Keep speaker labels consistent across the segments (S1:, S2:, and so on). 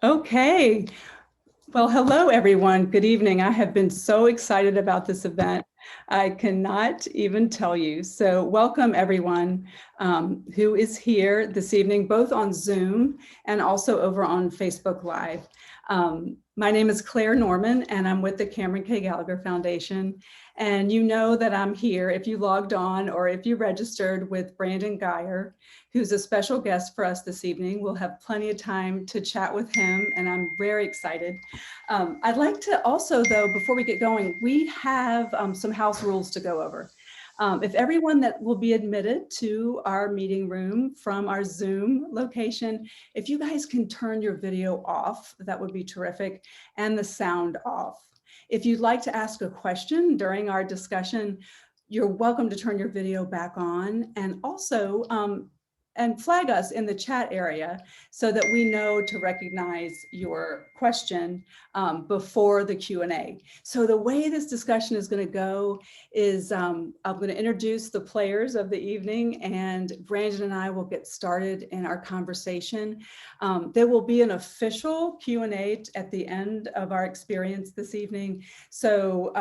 S1: Okay. Well, hello, everyone. Good evening. I have been so excited about this event. I cannot even tell you. So welcome, everyone who is here this evening, both on Zoom and also over on Facebook Live. My name is Claire Norman, and I'm with the Cameron K. Gallagher Foundation. And you know that I'm here if you logged on or if you registered with Brandon Geyer, who's a special guest for us this evening. We'll have plenty of time to chat with him, and I'm very excited. I'd like to also, though, before we get going, we have some house rules to go over. If everyone that will be admitted to our meeting room from our Zoom location, if you guys can turn your video off, that would be terrific, and the sound off. If you'd like to ask a question during our discussion, you're welcome to turn your video back on, and also and flag us in the chat area so that we know to recognize your question before the Q&A. So the way this discussion is going to go is I'm going to introduce the players of the evening, and Brandon and I will get started in our conversation. There will be an official Q&A at the end of our experience this evening. So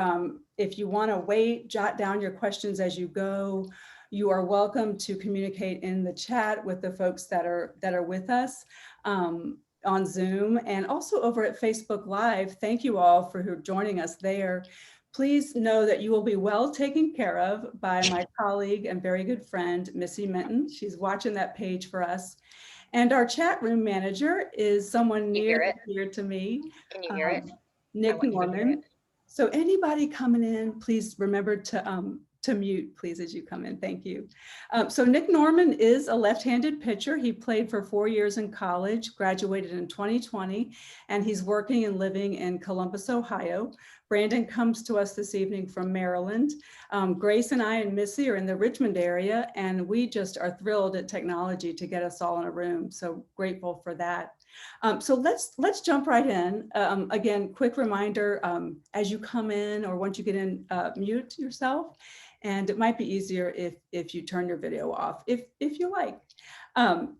S1: if you want to wait, jot down your questions as you go. You are welcome to communicate in the chat with the folks that are with us on Zoom and also over at Facebook Live. Thank you all for joining us there. Please know that you will be well taken care of by my colleague and very good friend, Missy Minton. She's watching that page for us. And our chat room manager is someone near and dear to me.
S2: Can you hear it?
S1: Nick Norman. So anybody coming in, please remember to mute, please, as you come in. Thank you. So Nick Norman is a left-handed pitcher. He played for 4 years in college, graduated in 2020, and he's working and living in Columbus, Ohio. Brandon comes to us this evening from Maryland. Grace and I and Missy are in the Richmond area, and we just are thrilled at technology to get us all in a room. So grateful for that. So let's jump right in. Again, quick reminder, as you come in or once you get in, mute yourself. And it might be easier if you turn your video off, if you like.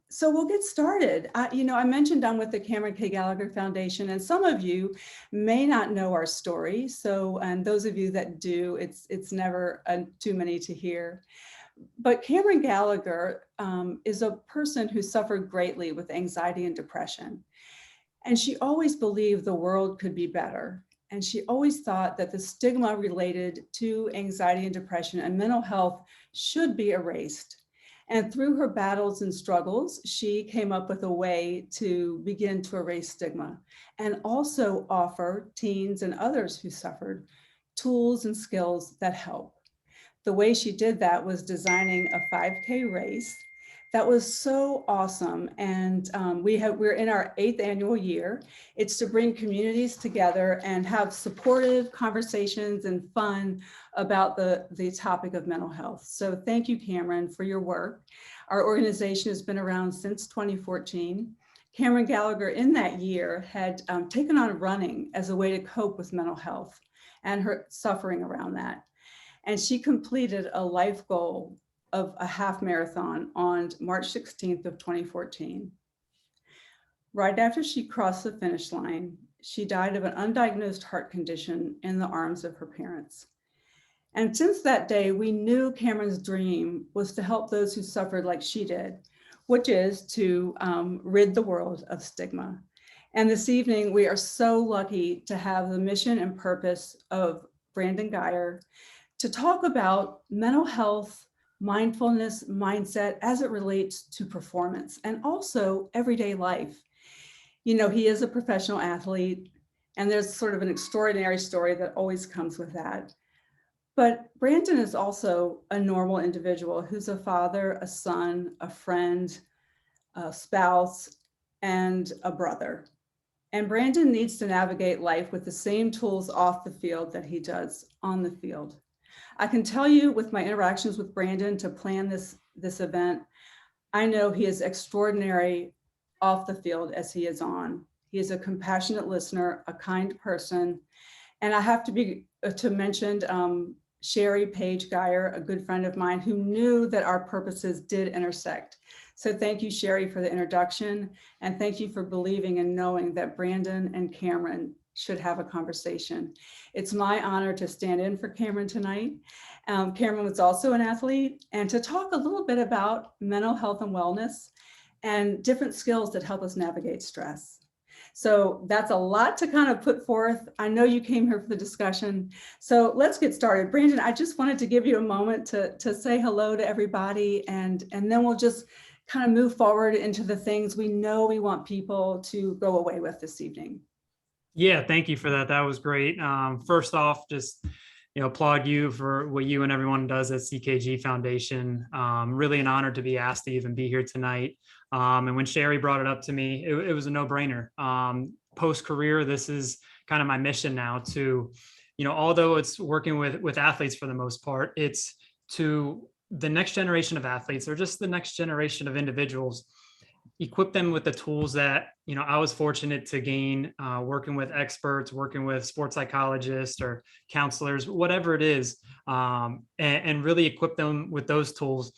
S1: So we'll get started. I mentioned I'm with the Cameron K. Gallagher Foundation, and some of you may not know our story. So, and those of you that do, it's never too many to hear. But Cameron Gallagher is a person who suffered greatly with anxiety and depression. And she always believed the world could be better. And she always thought that the stigma related to anxiety and depression and mental health should be erased. And through her battles and struggles, she came up with a way to begin to erase stigma and also offer teens and others who suffered tools and skills that help. The way she did that was designing a 5K race that was so awesome. And we're in our 8th annual year. It's to bring communities together and have supportive conversations and fun about the topic of mental health. So thank you, Cameron, for your work. Our organization has been around since 2014. Cameron Gallagher in that year had taken on running as a way to cope with mental health and her suffering around that. And she completed a life goal of a half marathon on March 16th of 2014. Right after she crossed the finish line, she died of an undiagnosed heart condition in the arms of her parents. And since that day, we knew Cameron's dream was to help those who suffered like she did, which is to rid the world of stigma. And this evening, we are so lucky to have the mission and purpose of Brandon Geyer to talk about mental health, mindfulness, mindset as it relates to performance and also everyday life. You know, he is a professional athlete, and there's sort of an extraordinary story that always comes with that. But Brandon is also a normal individual who's a father, a son, a friend, a spouse, and a brother. And Brandon needs to navigate life with the same tools off the field that he does on the field. I can tell you with my interactions with Brandon to plan this event, I know he is extraordinary off the field as he is on. He is a compassionate listener, a kind person. And I have to mention Sherry Page Geyer, a good friend of mine who knew that our purposes did intersect. So thank you, Sherry, for the introduction. And thank you for believing and knowing that Brandon and Cameron should have a conversation. It's my honor to stand in for Cameron tonight. Cameron was also an athlete, and to talk a little bit about mental health and wellness and different skills that help us navigate stress. So that's a lot to kind of put forth. I know you came here for the discussion. So let's get started. Brandon, I just wanted to give you a moment to say hello to everybody, and then we'll just kind of move forward into the things we know we want people to go away with this evening.
S2: Yeah, thank you for that. That was great. First off, just applaud you for what you and everyone does at CKG Foundation. Really an honor to be asked to even be here tonight. And when Sherry brought it up to me, it was a no-brainer. Post-career, this is kind of my mission now to, although it's working with athletes for the most part, it's to the next generation of athletes or just the next generation of individuals, equip them with the tools that I was fortunate to gain working with experts, working with sports psychologists or counselors, whatever it is, and really equip them with those tools.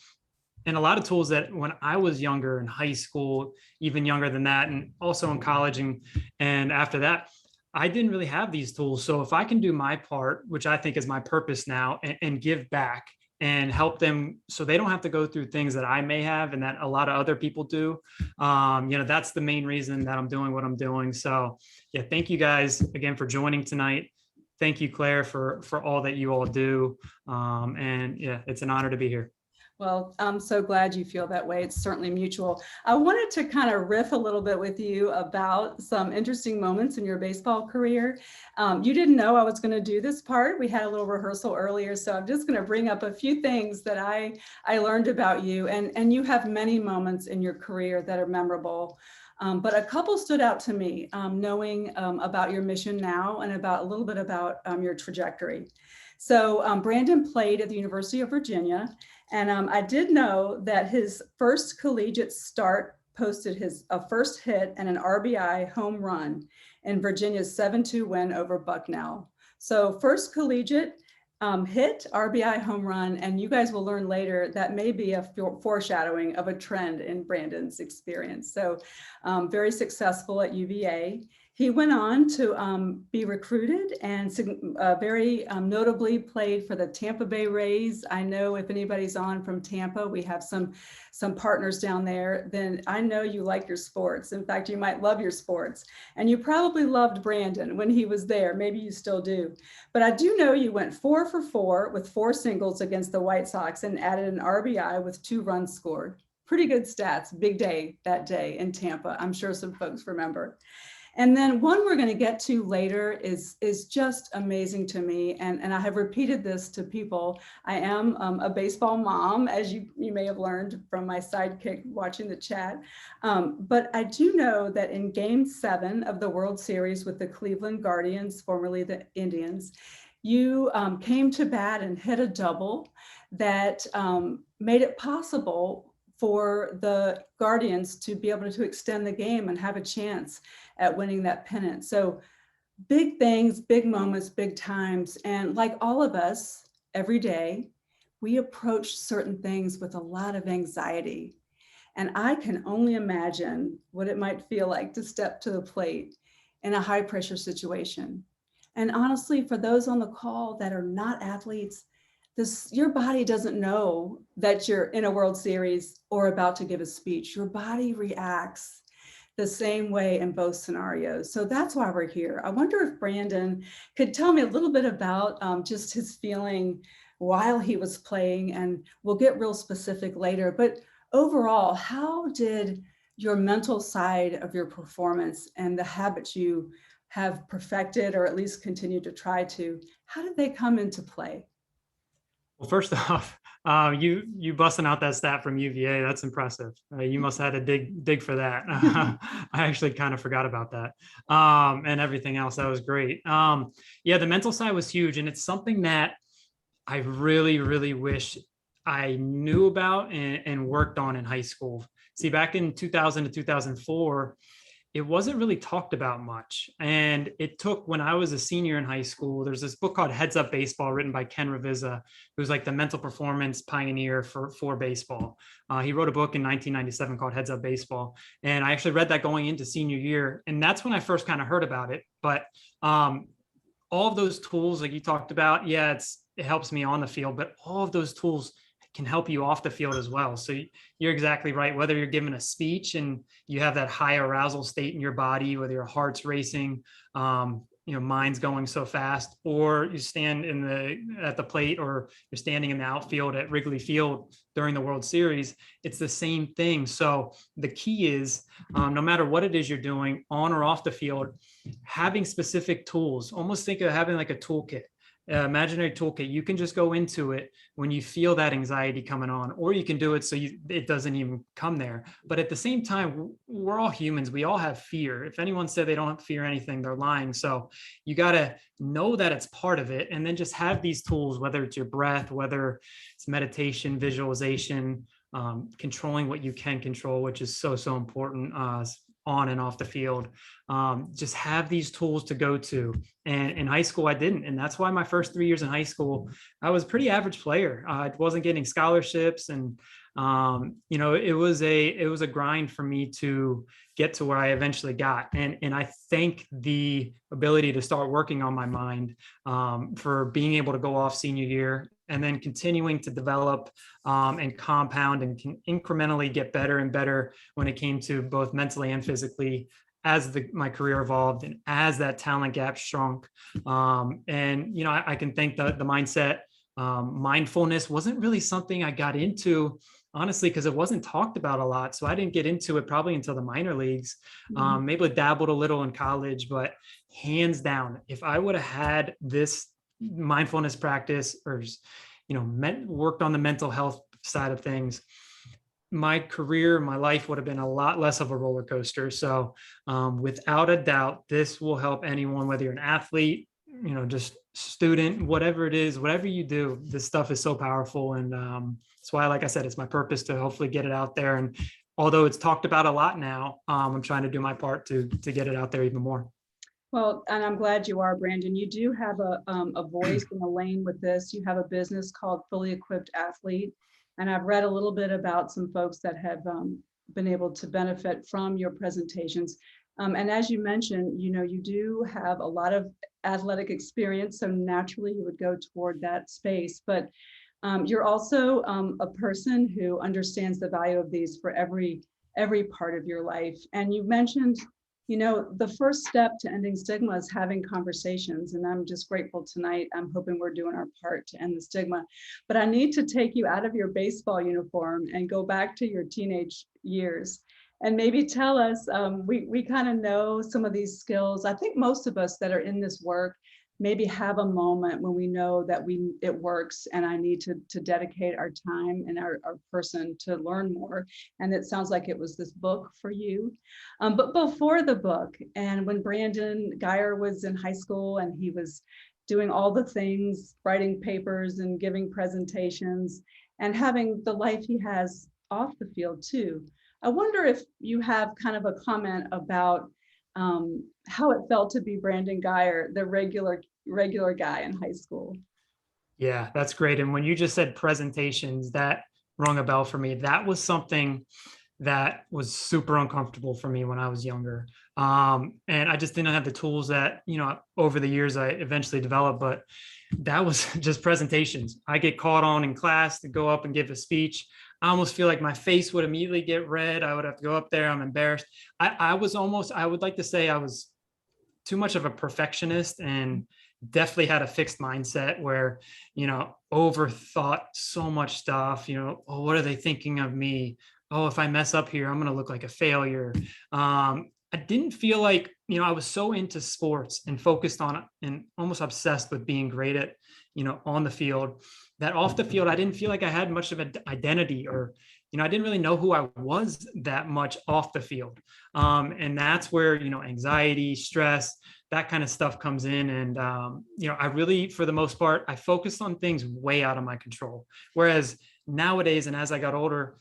S2: And a lot of tools that when I was younger in high school, even younger than that, and also in college and after that, I didn't really have these tools. So if I can do my part, which I think is my purpose now, and give back and help them so they don't have to go through things that I may have and that a lot of other people do. That's the main reason that I'm doing what I'm doing. So yeah, thank you guys again for joining tonight. Thank you, Claire, for all that you all do. And yeah, it's an honor to be here.
S1: Well, I'm so glad you feel that way. It's certainly mutual. I wanted to kind of riff a little bit with you about some interesting moments in your baseball career. You didn't know I was going to do this part. We had a little rehearsal earlier, so I'm just going to bring up a few things that I learned about you. And you have many moments in your career that are memorable. But a couple stood out to me, knowing about your mission now and about a little bit about your trajectory. So Brandon played at the University of Virginia. And I did know that his first collegiate start posted his first hit and an RBI home run in Virginia's 7-2 win over Bucknell. So first collegiate hit, RBI home run, and you guys will learn later that may be a foreshadowing of a trend in Brandon's experience. So very successful at UVA. He went on to be recruited and very notably played for the Tampa Bay Rays. I know if anybody's on from Tampa, we have some partners down there, then I know you like your sports. In fact, you might love your sports. And you probably loved Brandon when he was there. Maybe you still do. But I do know you went 4 for 4 with 4 singles against the White Sox and added an RBI with 2 runs scored. Pretty good stats. Big day that day in Tampa. I'm sure some folks remember. And then one we're going to get to later is just amazing to me. And I have repeated this to people. I am a baseball mom, as you may have learned from my sidekick watching the chat. But I do know that in Game 7 of the World Series with the Cleveland Guardians, formerly the Indians, you came to bat and hit a double that made it possible for the Guardians to be able to extend the game and have a chance at winning that pennant. So big things, big moments, big times. And like all of us, every day, we approach certain things with a lot of anxiety. And I can only imagine what it might feel like to step to the plate in a high pressure situation. And honestly, for those on the call that are not athletes, your body doesn't know that you're in a World Series or about to give a speech. Your body reacts the same way in both scenarios. So that's why we're here. I wonder if Brandon could tell me a little bit about just his feeling while he was playing, and we'll get real specific later. But overall, how did your mental side of your performance and the habits you have perfected, or at least continue to try to, how did they come into play?
S2: Well, first off, you busting out that stat from UVA, that's impressive. You must have had to dig for that. I actually kind of forgot about that, and everything else. That was great. Yeah, the mental side was huge, and it's something that I really, really wish I knew about and worked on in high school. See, back in 2000 to 2004, it wasn't really talked about much. And it took, when I was a senior in high school, there's this book called Heads Up Baseball written by Ken Ravizza, who's like the mental performance pioneer for baseball. He wrote a book in 1997 called Heads Up Baseball. And I actually read that going into senior year. And that's when I first kind of heard about it. But all of those tools, like you talked about, yeah, it helps me on the field, but all of those tools can help you off the field as well. So you're exactly right. Whether you're giving a speech and you have that high arousal state in your body, whether your heart's racing, mind's going so fast, or you stand at the plate, or you're standing in the outfield at Wrigley Field during the World Series, it's the same thing. So the key is, no matter what it is you're doing on or off the field, having specific tools. Almost think of having like a toolkit. Imaginary toolkit. You can just go into it when you feel that anxiety coming on, or you can do it so it doesn't even come there. But at the same time, we're all humans. We all have fear. If anyone said they don't fear anything, they're lying. So you got to know that it's part of it, and then just have these tools, whether it's your breath, whether it's meditation, visualization, controlling what you can control, which is so important on and off the field. Just have these tools to go to. And in high school, I didn't. And that's why my first 3 years in high school, I was a pretty average player. I wasn't getting scholarships. And, it was a grind for me to get to where I eventually got. And I thank the ability to start working on my mind for being able to go off senior year, and then continuing to develop and compound and can incrementally get better and better when it came to both mentally and physically as my career evolved and as that talent gap shrunk. I can thank the mindset. Mindfulness wasn't really something I got into, honestly, because it wasn't talked about a lot. So I didn't get into it probably until the minor leagues. Maybe dabbled a little in college, but hands down, if I would have had this mindfulness practice, or worked on the mental health side of things, my career, my life would have been a lot less of a roller coaster. So without a doubt, this will help anyone, whether you're an athlete, just student, whatever it is, whatever you do, this stuff is so powerful. And that's why, like I said, it's my purpose to hopefully get it out there. And although it's talked about a lot now, I'm trying to do my part to get it out there even more.
S1: Well, and I'm glad you are, Brandon. You do have a voice and a lane with this. You have a business called Fully Equipped Athlete. And I've read a little bit about some folks that have been able to benefit from your presentations. And as you mentioned, you do have a lot of athletic experience, so naturally you would go toward that space. But you're also a person who understands the value of these for every part of your life. And you mentioned, the first step to ending stigma is having conversations. And I'm just grateful tonight. I'm hoping we're doing our part to end the stigma. But I need to take you out of your baseball uniform and go back to your teenage years. And maybe tell us, we kind of know some of these skills. I think most of us that are in this work maybe have a moment when we know that it works, and I need to dedicate our time and our person to learn more. And it sounds like it was this book for you. But before the book, and when Brandon Geyer was in high school and he was doing all the things, writing papers and giving presentations and having the life he has off the field too, I wonder if you have kind of a comment about how it felt to be Brandon Geyer, the regular guy in high school.
S2: Yeah, that's great. And when you just said presentations, that rung a bell for me. That was something that was super uncomfortable for me when I was younger. And I just didn't have the tools that, over the years I eventually developed, but that was just presentations. I get called on in class to go up and give a speech. I almost feel like my face would immediately get red. I would have to go up there. I'm embarrassed. I would like to say I was too much of a perfectionist, and definitely had a fixed mindset where, overthought so much stuff, oh, what are they thinking of me? Oh, if I mess up here, I'm going to look like a failure. I didn't feel like, I was so into sports and focused on it and almost obsessed with being great at, on the field, that off the field, I didn't feel like I had much of an identity, or, I didn't really know who I was that much off the field. And that's where, anxiety, stress, that kind of stuff comes in. And, I really, for the most part, I focused on things way out of my control. Whereas nowadays, and as I got older,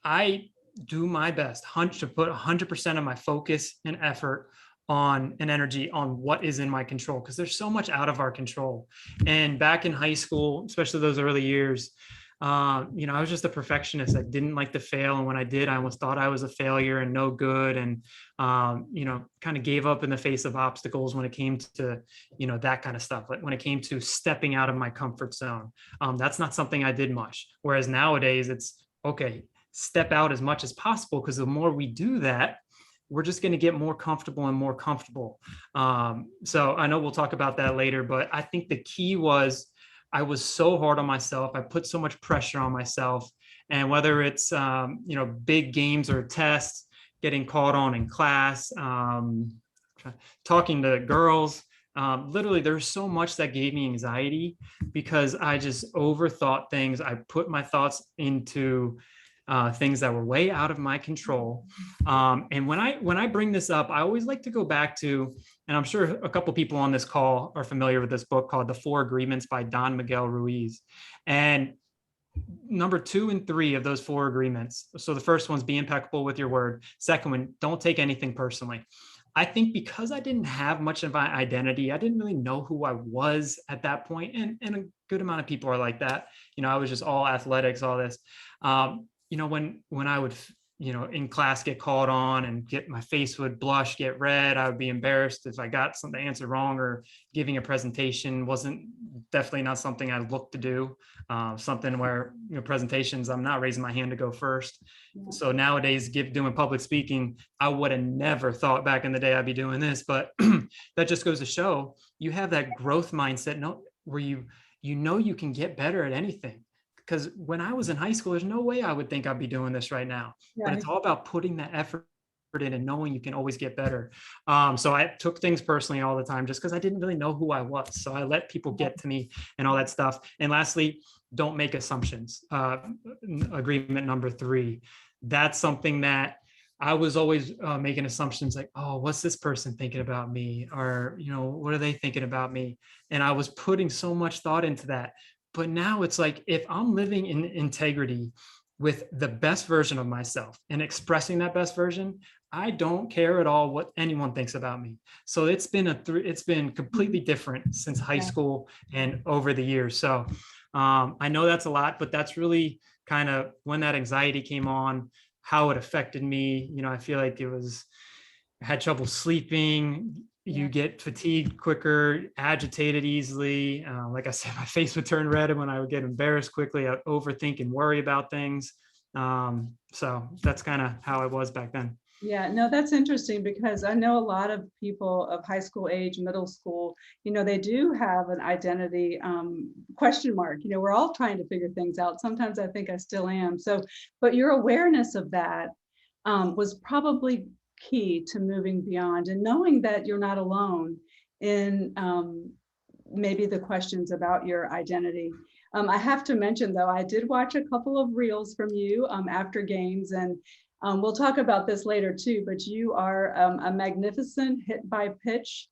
S2: I do my best to put 100% of my focus and effort on and energy on what is in my control, because there's so much out of our control. And back in high school, especially those early years, I was just a perfectionist. I didn't like to fail, and when I did, I almost thought I was a failure and no good, and kind of gave up in the face of obstacles when it came to that kind of stuff. Like when it came to stepping out of my comfort zone, that's not something I did much. Whereas nowadays, it's okay, step out as much as possible, because the more we do that, we're just going to get more comfortable and more comfortable. So I know we'll talk about that later, but I think the key was I was so hard on myself. I put so much pressure on myself. And whether it's, big games or tests, getting called on in class, talking to girls, literally there's so much that gave me anxiety because I just overthought things. I put my thoughts into things that were way out of my control. And when I bring this up, I always like to go back to, and I'm sure a couple people on this call are familiar with this book called The Four Agreements by Don Miguel Ruiz. And number 2 and 3 of those 4 agreements. So the first one's be impeccable with your word. Second one, don't take anything personally. I think because I didn't have much of my identity, I didn't really know who I was at that point. And a good amount of people are like that. I was just all athletics, all this. When I would, in class get called on and my face would blush, get red, I would be embarrassed if I got something answered wrong, or giving a presentation wasn't definitely not something I looked to do. Something where, presentations, I'm not raising my hand to go first. Yeah. So nowadays, doing public speaking, I would have never thought back in the day I'd be doing this, but that just goes to show you have that growth mindset, where you can get better at anything. Because when I was in high school, there's no way I would think I'd be doing this right now. Yeah. But it's all about putting that effort in and knowing you can always get better. So I took things personally all the time just because I didn't really know who I was. So I let people get to me and all that stuff. And lastly, don't make assumptions. Agreement number 3. That's something that I was always making assumptions like, oh, what's this person thinking about me? Or, what are they thinking about me? And I was putting so much thought into that. But now it's like, if I'm living in integrity with the best version of myself and expressing that best version, I don't care at all what anyone thinks about me. So it's been completely different since high school and over the years. So I know that's a lot, but that's really kind of when that anxiety came on, how it affected me. I feel like I had trouble sleeping. You get fatigued quicker, agitated easily. Like I said, my face would turn red, and when I would get embarrassed quickly, I'd overthink and worry about things. So that's kind of how I was back then.
S1: Yeah, no, that's interesting, because I know a lot of people of high school age, middle school, they do have an identity question mark. We're all trying to figure things out. Sometimes I think I still am. So, but your awareness of that was probably key to moving beyond and knowing that you're not alone in maybe the questions about your identity. I have to mention, though, I did watch a couple of reels from you after games, and we'll talk about this later too, but you are a magnificent hit by pitch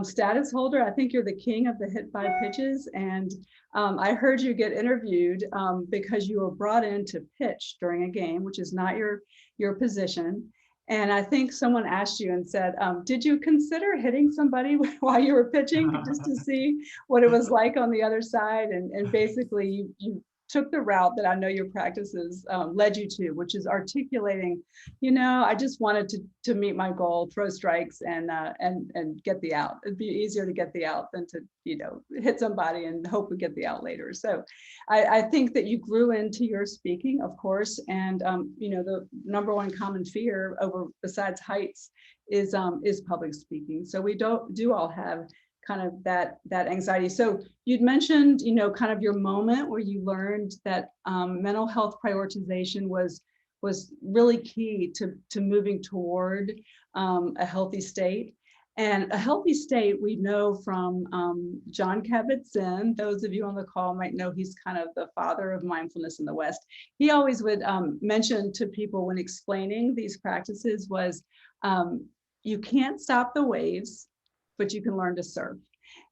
S1: status holder. I think you're the king of the hit by pitches. And I heard you get interviewed because you were brought in to pitch during a game, which is not your position. And I think someone asked you and said, did you consider hitting somebody while you were pitching just to see what it was like on the other side? And basically you took the route that I know your practices led you to, which is articulating, I just wanted to meet my goal, throw strikes and get the out. It'd be easier to get the out than to, hit somebody and hope we get the out later. So I think that you grew into your speaking, of course, and the number one common fear besides heights is public speaking. So we do all have kind of that anxiety. So you'd mentioned, kind of your moment where you learned that mental health prioritization was really key to moving toward a healthy state. And a healthy state, we know from John Kabat-Zinn. Those of you on the call might know he's kind of the father of mindfulness in the West. He always would mention to people when explaining these practices was, you can't stop the waves, but you can learn to surf.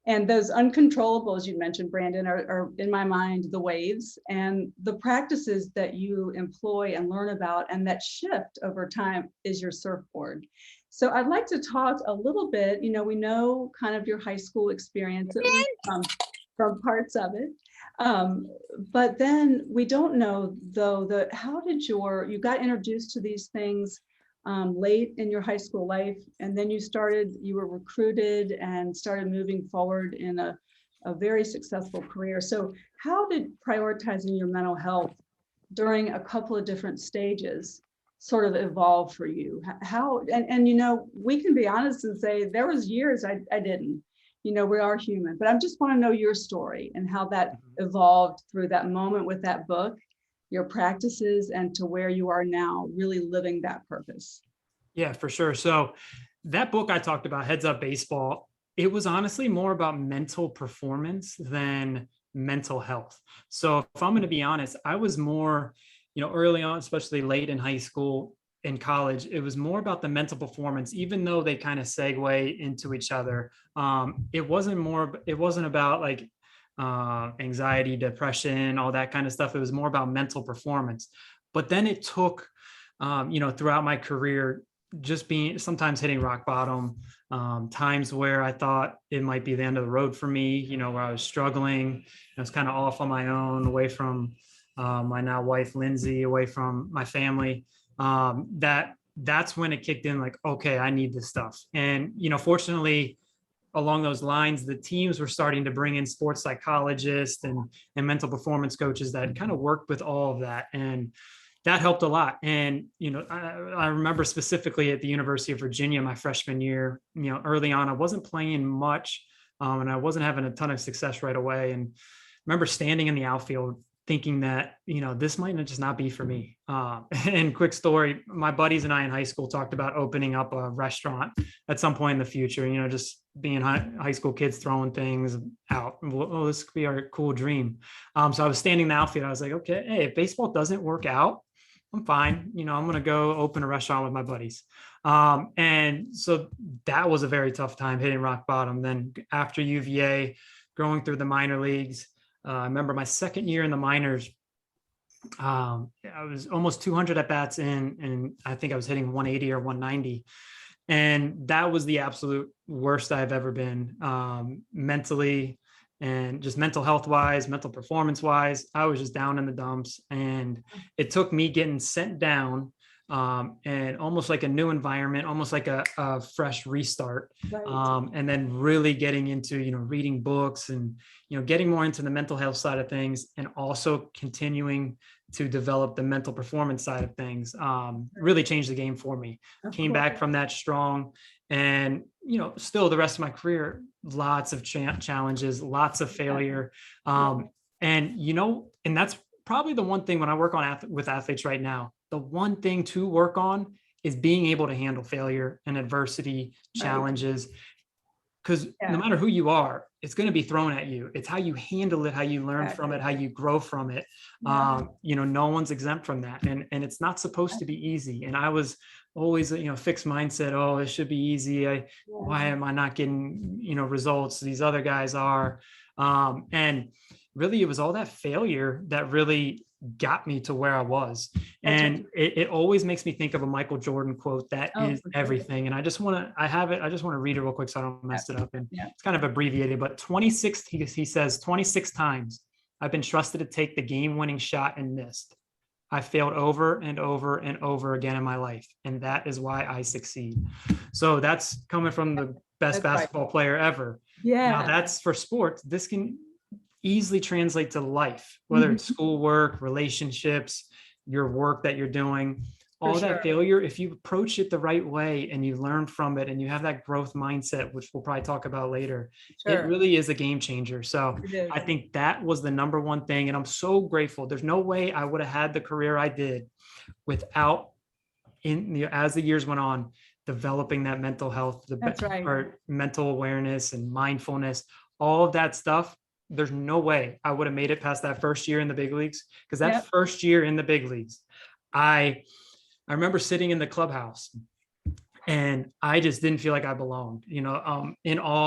S1: And those uncontrollables you mentioned, Brandon, are in my mind the waves and the practices that you employ and learn about, and that shift over time is your surfboard. So I'd like to talk a little bit, we know kind of your high school experience, at least from parts of it. But then we don't know though, how did you got introduced to these things late in your high school life, and then you were recruited and started moving forward in a very successful career. So how did prioritizing your mental health during a couple of different stages sort of evolve for you? How, and we can be honest and say there was years I didn't, we are human, but I just want to know your story and how that evolved through that moment with that book, your practices, and to where you are now, really living that purpose.
S2: Yeah, for sure. So that book I talked about, Heads Up Baseball, it was honestly more about mental performance than mental health. So if I'm going to be honest, I was more, early on, especially late in high school and college, it was more about the mental performance, even though they kind of segue into each other. It wasn't about like anxiety, depression, all that kind of stuff. It was more about mental performance. But then it took, throughout my career, just being sometimes hitting rock bottom, times where I thought it might be the end of the road for me, where I was struggling. I was kind of off on my own, away from my now wife, Lindsay, away from my family. That's when it kicked in, like, okay, I need this stuff. And, fortunately, along those lines, the teams were starting to bring in sports psychologists and mental performance coaches that kind of worked with all of that. And that helped a lot. And, I remember specifically at the University of Virginia, my freshman year, early on, I wasn't playing much, and I wasn't having a ton of success right away. And I remember standing in the outfield thinking that, this might just not be for me. And quick story, my buddies and I in high school talked about opening up a restaurant at some point in the future, just being high school kids throwing things out. Well, this could be our cool dream. So I was standing in the outfield. I was like, okay, hey, if baseball doesn't work out, I'm fine. I'm going to go open a restaurant with my buddies. And so that was a very tough time, hitting rock bottom. Then after UVA, growing through the minor leagues, I remember my second year in the minors, I was almost 200 at bats in, and I think I was hitting 180 or 190. And that was the absolute worst I've ever been, mentally, and just mental health wise, mental performance wise. I was just down in the dumps, and it took me getting sent down, and almost like a new environment, almost like a fresh restart.
S1: Right.
S2: And then really getting into, reading books and, getting more into the mental health side of things, and also continuing to develop the mental performance side of things, really changed the game for me. Came back from that strong, and, still the rest of my career, lots of challenges, lots of failure. And, and that's probably the one thing when I work on with athletes right now, the one thing to work on is being able to handle failure and adversity, challenges, because no matter who you are, it's going to be thrown at you. It's how you handle it, how you learn from it, how you grow from it. No one's exempt from that. And it's not supposed to be easy. And I was always, fixed mindset. Oh, it should be easy. Why am I not getting, results? These other guys are. And really, it was all that failure that really got me to where I was. And it always makes me think of a Michael Jordan quote, that is everything. And I just want to read it real quick so I don't mess it up. And it's kind of abbreviated, but 26, he says, 26 times I've been trusted to take the game-winning shot and missed. I failed over and over and over again in my life. And that is why I succeed. So that's coming from the best basketball player ever.
S1: Yeah.
S2: Now that's for sports. This can easily translate to life, whether it's schoolwork, relationships, your work that you're doing, all that failure. If you approach it the right way and you learn from it and you have that growth mindset, which we'll probably talk about later, it really is a game changer. So I think that was the number one thing. And I'm so grateful. There's no way I would have had the career I did without, as the years went on, developing that mental health, or mental awareness and mindfulness, all of that stuff. There's no way I would have made it past that first year in the big leagues, because that first year in the big leagues, I remember sitting in the clubhouse And I just didn't feel like I belonged, in awe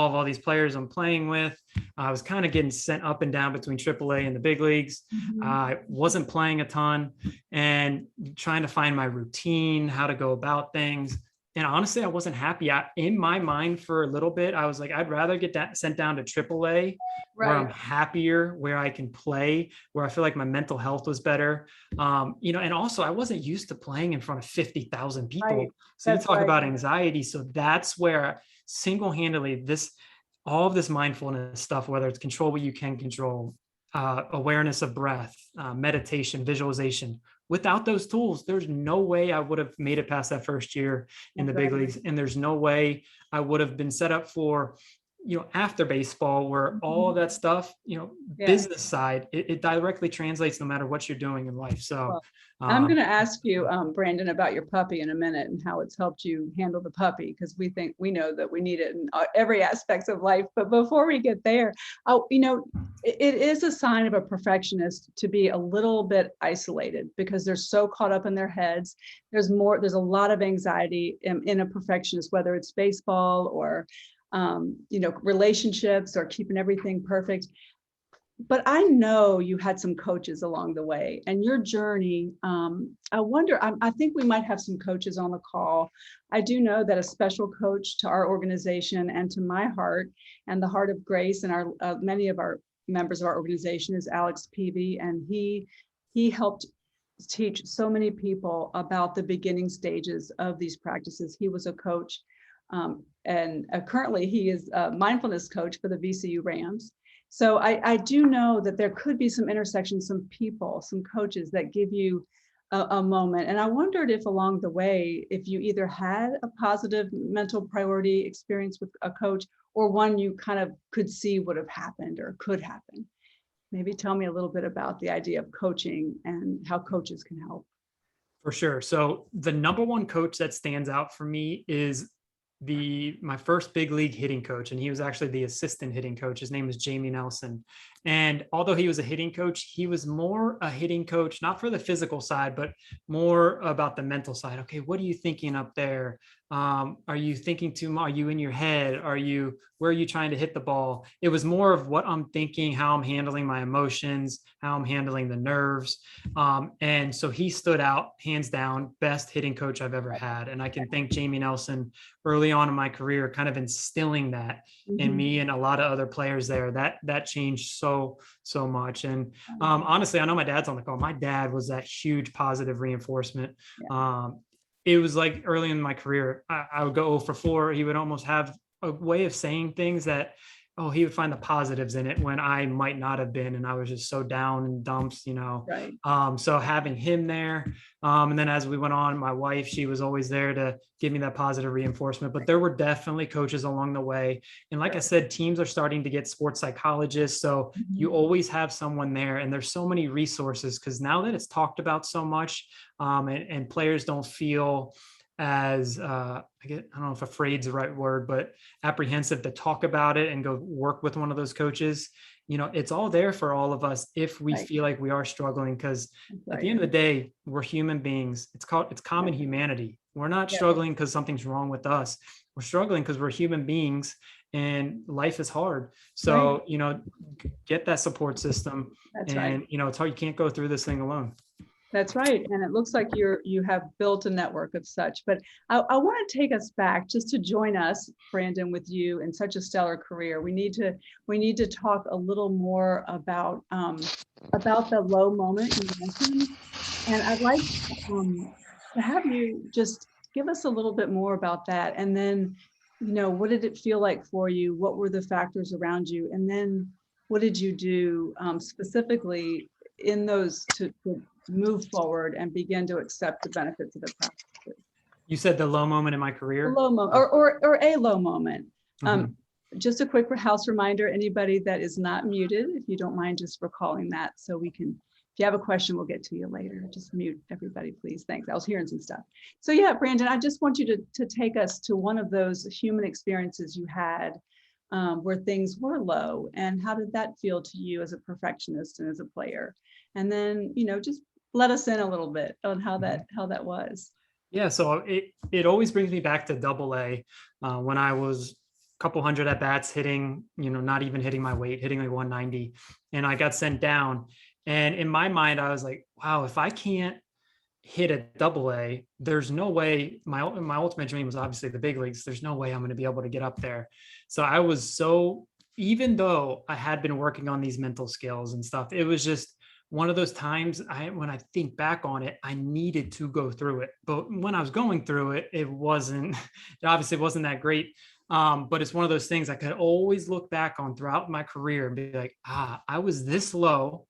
S2: of all these players I'm playing with. I was kind of getting sent up and down between AAA and the big leagues.
S1: Mhm.
S2: I wasn't playing a ton and trying to find my routine, how to go about things. And honestly, I wasn't happy. In my mind for a little bit, I was like, I'd rather get that sent down to AAA where I'm
S1: Right.
S2: happier, where I can play, where I feel like my mental health was better. And also I wasn't used to playing in front of 50,000
S1: Right.
S2: people. So you
S1: That's
S2: talk
S1: right.
S2: about anxiety. So that's where single-handedly all of this mindfulness stuff, whether it's control what you can control, awareness of breath, meditation, visualization. Without those tools, there's no way I would have made it past that first year in
S1: That's
S2: the big
S1: right.
S2: leagues. And there's no way I would have been set up for, after baseball, where all of
S1: Mhm.
S2: that stuff,
S1: Yeah.
S2: business side, it directly translates no matter what you're doing in life. So,
S1: Well, I'm going
S2: um,
S1: to ask you, Brandon, about your puppy in a minute and how it's helped you handle the puppy, because we know that we need it in every aspect of life. But before we get there, it is a sign of a perfectionist to be a little bit isolated because they're so caught up in their heads. There's a lot of anxiety in a perfectionist, whether it's baseball or, relationships or keeping everything perfect. But I know you had some coaches along the way and your journey. I wonder, I think we might have some coaches on the call. I do know that a special coach to our organization and to my heart and the Heart of Grace and our many of our members of our organization is Alex Peavy. And he helped teach so many people about the beginning stages of these practices. He was a coach, and currently he is a mindfulness coach for the VCU Rams. So I do know that there could be some intersections, some people, some coaches that give you a moment. And I wondered if along the way, if you either had a positive mental priority experience with a coach or one you kind of could see would have happened or could happen. Maybe tell me a little bit about the idea of coaching and how coaches can help.
S2: For sure. So the number one coach that stands out for me is my first big league hitting coach, and he was actually the assistant hitting coach. His name is Jamie Nelson. And although he was a hitting coach, he was more a hitting coach, not for the physical side, but more about the mental side. Okay, what are you thinking up there? Are you thinking too much? Are you in your head? Where are you trying to hit the ball? It was more of what I'm thinking, how I'm handling my emotions, how I'm handling the nerves. And so he stood out hands down, best hitting coach I've ever had. And I can thank Jamie Nelson early on in my career, kind of instilling that in
S1: Mhm.
S2: me and a lot of other players there. That changed so much. And honestly, I know my dad's on the call. My dad was that huge positive reinforcement.
S1: Yeah.
S2: It was like early in my career, I would go 0 for 4. He would almost have a way of saying things that, oh, he would find the positives in it when I might not have been. And I was just so down in dumps,
S1: Right.
S2: So having him there. And then as we went on, my wife, she was always there to give me that positive reinforcement. But there were definitely coaches along the way. And like I said, teams are starting to get sports psychologists. So you
S1: Mhm.
S2: always have someone there. And there's so many resources because now that it's talked about so much, and players don't feel as I don't know if afraid is the right word, but apprehensive to talk about it and go work with one of those coaches. It's all there for all of us if we
S1: Right.
S2: feel like we are struggling, because at the
S1: Right.
S2: end of the day, we're human beings. It's common humanity. We're not
S1: Yeah.
S2: struggling because something's wrong with us. We're struggling because we're human beings and life is hard.
S1: Right.
S2: So, get that support system.
S1: That's right.
S2: And, it's hard. You can't go through this thing alone.
S1: That's right. And it looks like you have built a network of such. But I want to take us back just to join us, Brandon, with you in such a stellar career. We need to talk a little more about the low moment you mentioned. And I'd like to have you just give us a little bit more about that. And then, what did it feel like for you? What were the factors around you? And then what did you do specifically in those to move forward and begin to accept the benefits of the practices?
S2: You said the low moment in my
S1: A
S2: career.
S1: low moment or a low moment.
S2: Mhm.
S1: Just a quick house reminder, anybody that is not muted, if you don't mind just recalling that so we can, if you have a question, we'll get to you later. Just mute everybody, please. Thanks. I was hearing some stuff. So yeah, Brandon, I just want you to take us to one of those human experiences you had where things were low, and how did that feel to you as a perfectionist and as a player? And then, just let us in a little bit on how that was.
S2: Yeah, so it always brings me back to double A, when I was a couple hundred at bats hitting, not even hitting my weight, hitting like 190, and I got sent down. And in my mind, I was like, wow, if I can't hit a double A, there's no way. My ultimate dream was obviously the big leagues. There's no way I'm going to be able to get up there. So I was so, even though I had been working on these mental skills and stuff, it was just one of those times when I think back on it, I needed to go through it. But when I was going through it, it wasn't, it obviously wasn't that great. But it's one of those things I could always look back on throughout my career and be like, I was this low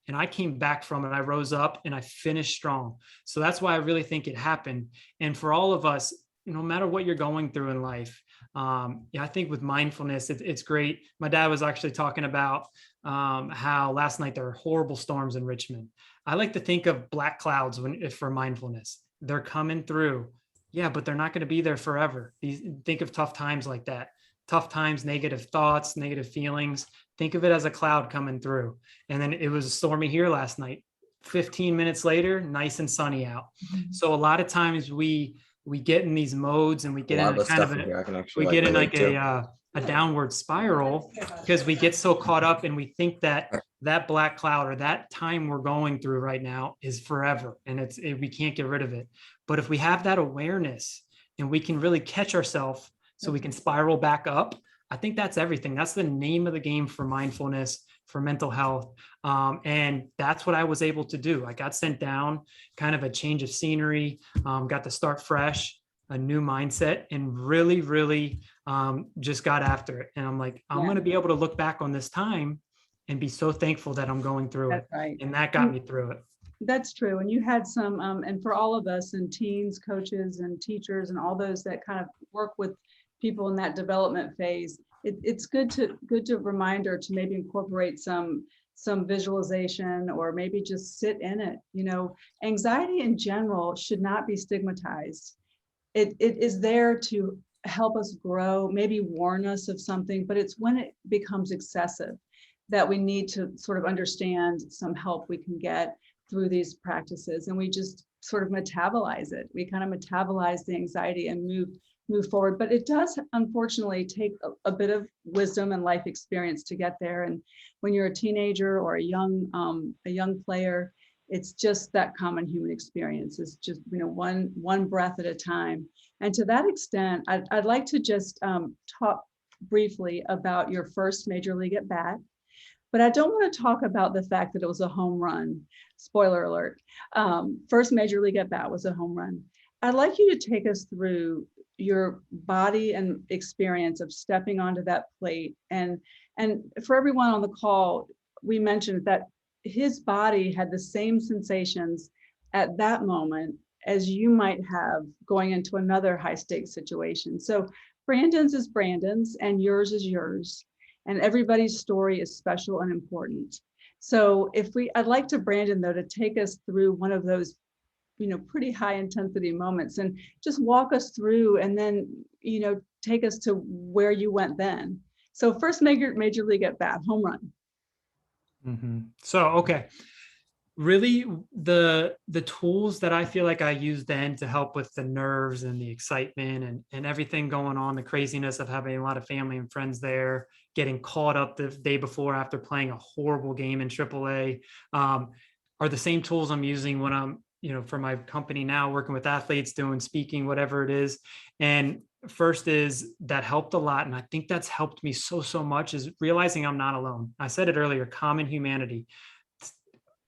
S2: and I came back from it. I rose up and I finished strong. So that's why I really think it happened. And for all of us, no matter what you're going through in life, I think with mindfulness, it's great. My dad was actually talking about how last night there were horrible storms in Richmond. I like to think of black clouds for mindfulness. They're coming through. Yeah, but they're not going to be there forever. Think of tough times like that. Tough times, negative thoughts, negative feelings. Think of it as a cloud coming through. And then it was stormy here last night. 15 minutes later, nice and sunny out. So a lot of times we get in these modes and we
S3: A
S2: get
S3: lot
S2: in
S3: of
S2: a
S3: the
S2: kind
S3: stuff
S2: of
S3: in
S2: a,
S3: here I can
S2: we
S3: actually
S2: get in like
S3: relate to.
S2: a downward spiral because we get so caught up and we think that that black cloud or that time we're going through right now is forever and we can't get rid of it. But if we have that awareness and we can really catch ourselves so we can spiral back up, I think that's everything. That's the name of the game for mindfulness, for mental health. And that's what I was able to do. I got sent down, kind of a change of scenery, got to start fresh, a new mindset, and really, really just got after it. And I'm like, I'm going to be able to look back on this time and be so thankful that I'm going through it.
S1: Right.
S2: And that got me through it.
S1: That's true. And you had some, and for all of us and teens, coaches and teachers and all those that kind of work with people in that development phase, it's good to reminder to maybe incorporate some visualization or maybe just sit in it. Anxiety in general should not be stigmatized. It is there to help us grow, maybe warn us of something, but it's when it becomes excessive that we need to sort of understand some help we can get through these practices. And we just sort of metabolize it. We kind of metabolize the anxiety and move forward. But it does unfortunately take a bit of wisdom and life experience to get there. And when you're a teenager or a young player, it's just that common human experience. It's just, one breath at a time. And to that extent, I'd like to just talk briefly about your first major league at bat. But I don't want to talk about the fact that it was a home run. Spoiler alert. First major league at bat was a home run. I'd like you to take us through your body and experience of stepping onto that plate. And for everyone on the call, we mentioned that his body had the same sensations at that moment as you might have going into another high stakes situation. So Brandon's is Brandon's and yours is yours. And everybody's story is special and important. So I'd like to Brandon though, to take us through one of those, pretty high intensity moments and just walk us through and then, take us to where you went then. So first major league at bat, home run.
S2: Mm-hmm. So, okay. Really the tools that I feel like I used then to help with the nerves and the excitement and everything going on, the craziness of having a lot of family and friends there, getting caught up the day before after playing a horrible game in AAA, are the same tools I'm using when I'm, for my company now, working with athletes, doing speaking, whatever it is. And first is that helped a lot. And I think that's helped me so much is realizing I'm not alone. I said it earlier, common humanity.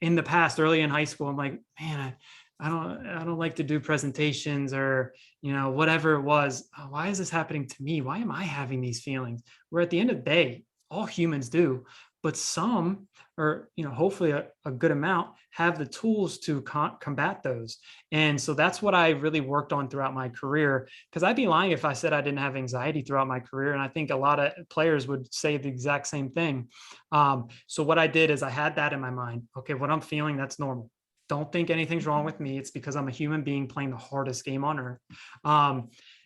S2: In the past, early in high school, I'm like, man, I don't like to do presentations or, whatever it was. Why is this happening to me? Why am I having these feelings? Where at the end of the day, all humans do, but some, or, hopefully a good amount have the tools to combat those. And so that's what I really worked on throughout my career, because I'd be lying if I said I didn't have anxiety throughout my career. And I think a lot of players would say the exact same thing. So what I did is I had that in my mind. Okay, what I'm feeling, that's normal. Don't think anything's wrong with me. It's because I'm a human being playing the hardest game on earth.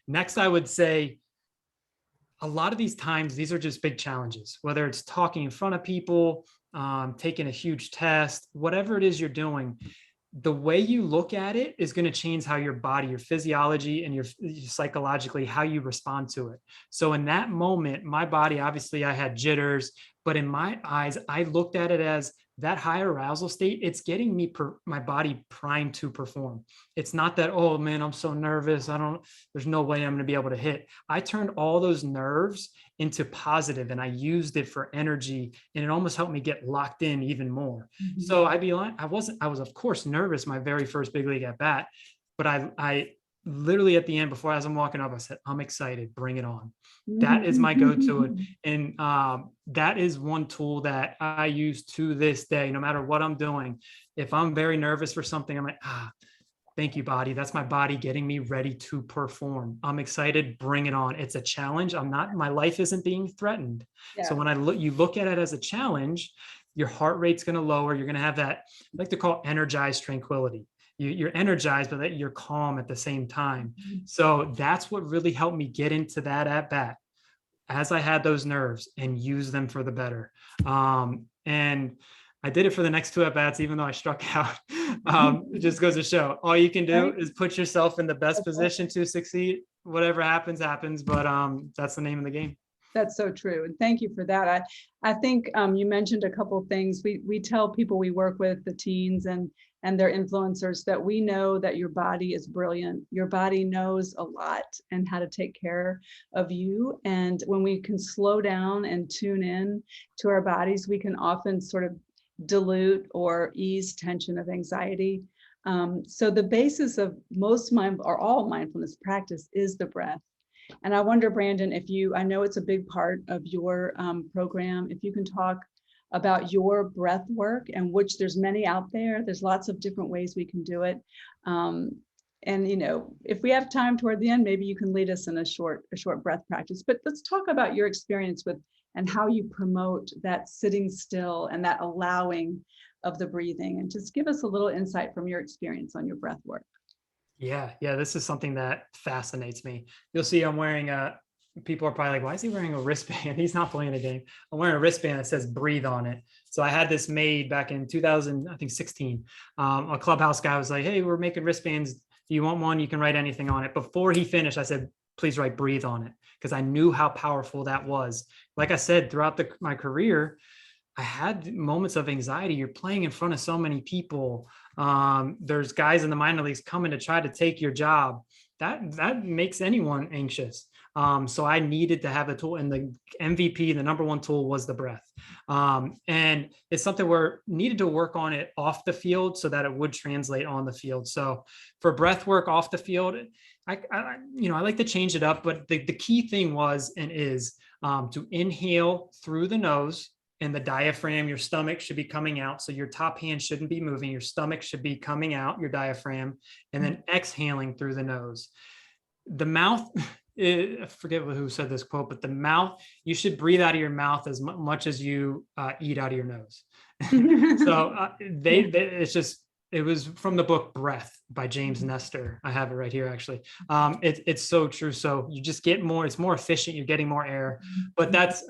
S2: Next, I would say, a lot of these times, these are just big challenges, whether it's talking in front of people, taking a huge test, whatever it is you're doing, the way you look at it is going to change how your body, your physiology, and your psychologically, how you respond to it. So in that moment, my body, obviously I had jitters, but in my eyes, I looked at it as that high arousal state. It's getting me, my body primed to perform. It's not that, oh man, I'm so nervous. There's no way I'm going to be able to hit. I turned all those nerves into positive and I used it for energy, and it almost helped me get locked in even more.
S1: Mhm.
S2: So I'd be like, I was of course nervous my very first big league at bat, but I literally at the end, before as I'm walking up, I said, I'm excited, bring it on. That is my go-to. And that is one tool that I use to this day, no matter what I'm doing. If I'm very nervous for something, I'm like, thank you, body. That's my body getting me ready to perform. I'm excited. Bring it on. It's a challenge. My life isn't being threatened.
S1: Yeah.
S2: So when you look at it as a challenge, your heart rate's going to lower. You're going to have that, I like to call energized tranquility. You're energized, but you're calm at the same time. So that's what really helped me get into that at bat as I had those nerves and use them for the better. And I did it for the next 2 at bats, even though I struck out. It just goes to show all you can do is put yourself in the best position to succeed. Whatever happens, happens. But that's the name of the game.
S1: That's so true. And thank you for that. I think you mentioned a couple of things. We tell people we work with, the teens and their influencers, that we know that your body is brilliant. Your body knows a lot and how to take care of you. And when we can slow down and tune in to our bodies, we can often sort of dilute or ease tension of anxiety. So the basis of all mindfulness practice is the breath. And I wonder, Brandon, I know it's a big part of your program, if you can talk about your breath work, and which there's many out there. There's lots of different ways we can do it. And, if we have time toward the end, maybe you can lead us in a short breath practice. But let's talk about your experience with and how you promote that sitting still and that allowing of the breathing. And just give us a little insight from your experience on your breath work.
S2: Yeah, this is something that fascinates me. You'll see I'm wearing people are probably like, why is he wearing a wristband? He's not playing a game. I'm wearing a wristband that says breathe on it. So I had this made back in 2016. A Clubhouse guy was like, hey, we're making wristbands. Do you want one? You can write anything on it. Before he finished, I said, please write breathe on it, because I knew how powerful that was. Like I said, throughout my career, I had moments of anxiety. You're playing in front of so many people. There's guys in the minor leagues coming to try to take your job. That makes anyone anxious. So I needed to have a tool, and the MVP, the number one tool, was the breath. And it's something where needed to work on it off the field so that it would translate on the field. So for breath work off the field, I like to change it up, but the key thing was and is to inhale through the nose. And the diaphragm, your stomach should be coming out. So your top hand shouldn't be moving. Your stomach should be coming out, your diaphragm, and then exhaling through the nose. The mouth, I forget who said this quote, but the mouth, you should breathe out of your mouth as much as you eat out of your nose. So it was from the book Breath by James Nestor. I have it right here, actually. It's so true. So you just get more, it's more efficient. You're getting more air, but that's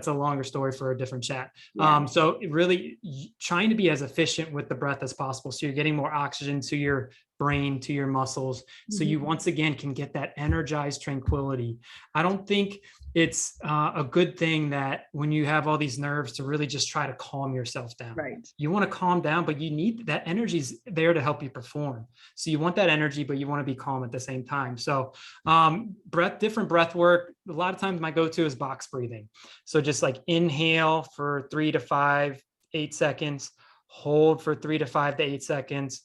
S2: a longer story for a different chat.
S1: Yeah.
S2: So really trying to be as efficient with the breath as possible. So you're getting more oxygen to your brain, to your muscles. So you once again can get that energized tranquility. I don't think it's a good thing that when you have all these nerves to really just try to calm yourself down.
S1: Right.
S2: You want to calm down, but you need that energy's there to help you perform. So you want that energy, but you want to be calm at the same time. So different breath work. A lot of times my go-to is box breathing. So just like inhale for 3 to 5, 8 seconds, hold for 3 to 5 to 8 seconds,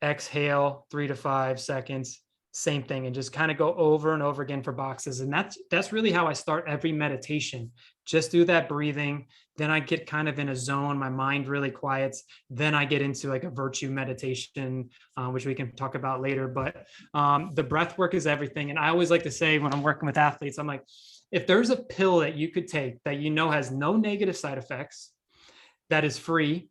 S2: exhale 3 to 5 seconds, same thing, and just kind of go over and over again for boxes. And that's really how I start every meditation. Just do that breathing. Then I get kind of in a zone. My mind really quiets. Then I get into like a virtue meditation, which we can talk about later. But the breath work is everything. And I always like to say when I'm working with athletes, I'm like, if there's a pill that you could take that has no negative side effects, that is free,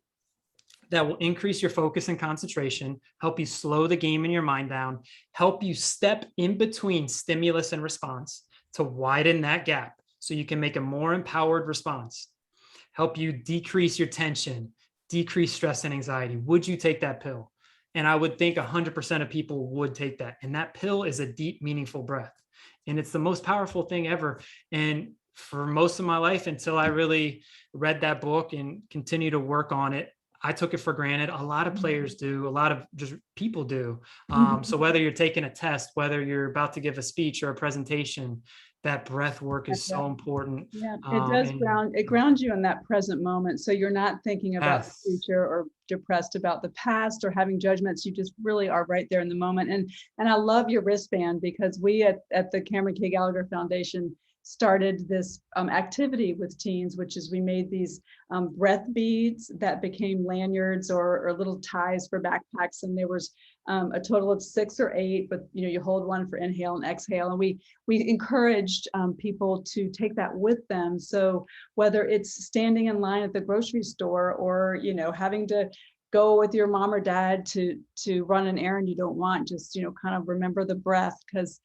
S2: that will increase your focus and concentration, help you slow the game in your mind down, help you step in between stimulus and response to widen that gap so you can make a more empowered response, help you decrease your tension, decrease stress and anxiety. Would you take that pill? And I would think 100% of people would take that. And that pill is a deep, meaningful breath. And it's the most powerful thing ever. And for most of my life, until I really read that book and continue to work on it, I took it for granted. A lot of players do, a lot of just people do. So whether you're taking a test, whether you're about to give a speech or a presentation, that breath work is so important.
S1: Yeah, it does grounds you in that present moment. So you're not thinking about the
S2: Yes.
S1: future or depressed about the past or having judgments. You just really are right there in the moment. And I love your wristband, because we at the Cameron K. Gallagher Foundation started this activity with teens, which is we made these breath beads that became lanyards or little ties for backpacks. And there was a total of 6 or 8, but you hold one for inhale and exhale. And we encouraged people to take that with them. So whether it's standing in line at the grocery store or, having to go with your mom or dad to run an errand you don't want, just, kind of remember the breath, because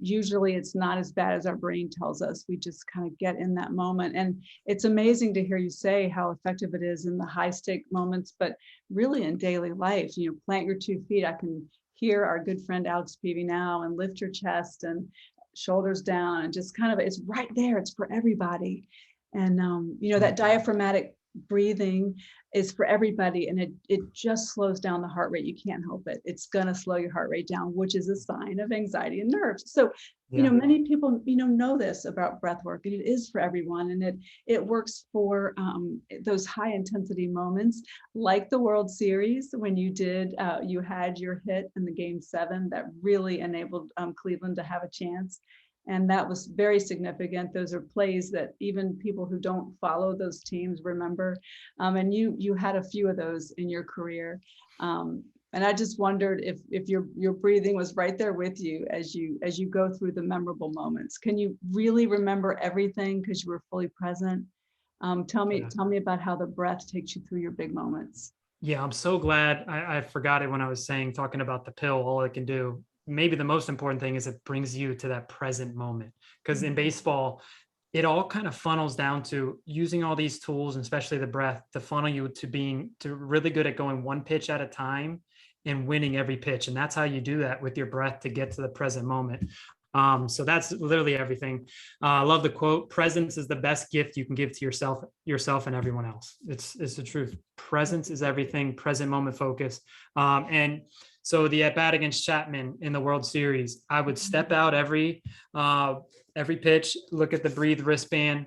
S1: usually it's not as bad as our brain tells us. We just kind of get in that moment. And it's amazing to hear you say how effective it is in the high stake moments, but really in daily life. Plant your 2 feet. I can hear our good friend Alex Peavy now, and lift your chest and shoulders down, and just kind of, it's right there. It's for everybody. And, that diaphragmatic breathing is for everybody, and it just slows down the heart rate. You can't help it. It's going to slow your heart rate down, which is a sign of anxiety and nerves. So many people know this about breath work, and it is for everyone, and it works for those high intensity moments, like the World Series, when you had your hit in the Game 7 that really enabled Cleveland to have a chance. And that was very significant. Those are plays that even people who don't follow those teams remember. And you had a few of those in your career. And I just wondered if your breathing was right there with you as you go through the memorable moments. Can you really remember everything because you were fully present? Tell me about how the breath takes you through your big moments.
S2: Yeah, I'm so glad I forgot it when I was talking about the pill, all it can do. Maybe the most important thing is it brings you to that present moment. Because in baseball, it all kind of funnels down to using all these tools, and especially the breath, to funnel you to being really good at going one pitch at a time and winning every pitch. And that's how you do that, with your breath, to get to the present moment. So that's literally everything. I love the quote: "Presence is the best gift you can give to yourself and everyone else." It's the truth. Presence is everything. Present moment focus. And so the at bat against Chapman in the World Series, I would step out every pitch, look at the breathe wristband,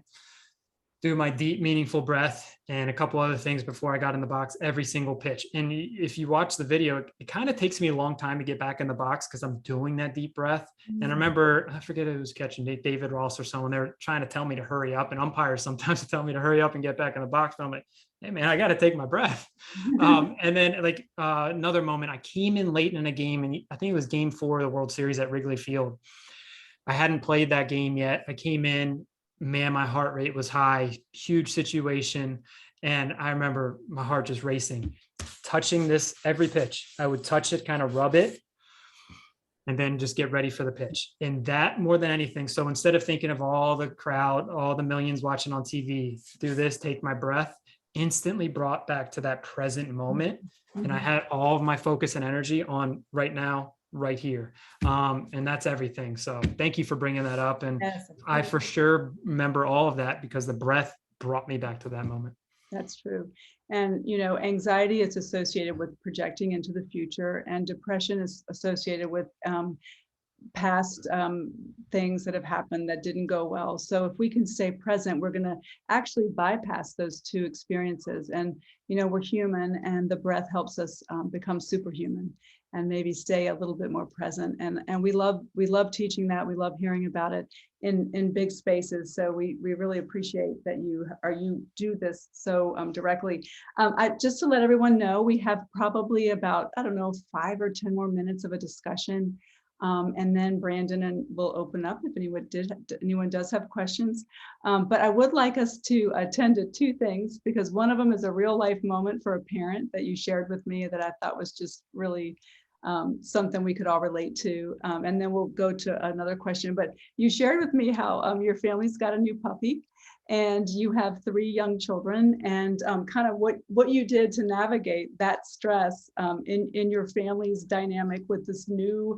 S2: do my deep, meaningful breath, and a couple other things before I got in the box every single pitch. And if you watch the video, it kind of takes me a long time to get back in the box because I'm doing that deep breath. And I remember, I forget who was catching, David Ross or someone, they're trying to tell me to hurry up, and umpires sometimes tell me to hurry up and get back in the box. But I'm like, hey man, I got to take my breath. And then another moment, I came in late in a game, and I think it was Game 4 of the World Series at Wrigley Field. I hadn't played that game yet. I came in, man, my heart rate was high, huge situation. And I remember my heart just racing, touching this every pitch. I would touch it, kind of rub it, and then just get ready for the pitch. And that more than anything. So instead of thinking of all the crowd, all the millions watching on TV, do this, take my breath, instantly brought back to that present moment. And I had all of my focus and energy on right now, right here. And that's everything. So thank you for bringing that up. And yes, I for sure remember all of that because the breath brought me back to that moment.
S1: That's true. And, anxiety is associated with projecting into the future, and depression is associated with past things that have happened that didn't go well. So if we can stay present, we're going to actually bypass those two experiences. And, we're human, and the breath helps us become superhuman and maybe stay a little bit more present. And we love teaching that. We love hearing about it in big spaces. So we really appreciate that you do this so directly. Just to let everyone know, we have probably about, 5 or 10 more minutes of a discussion. And then Brandon will open up if anyone does have questions. But I would like us to attend to 2 things, because one of them is a real life moment for a parent that you shared with me that I thought was just really something we could all relate to. And then we'll go to another question. But you shared with me how your family's got a new puppy, and you have 3 young children, and kind of what you did to navigate that stress in your family's dynamic with this new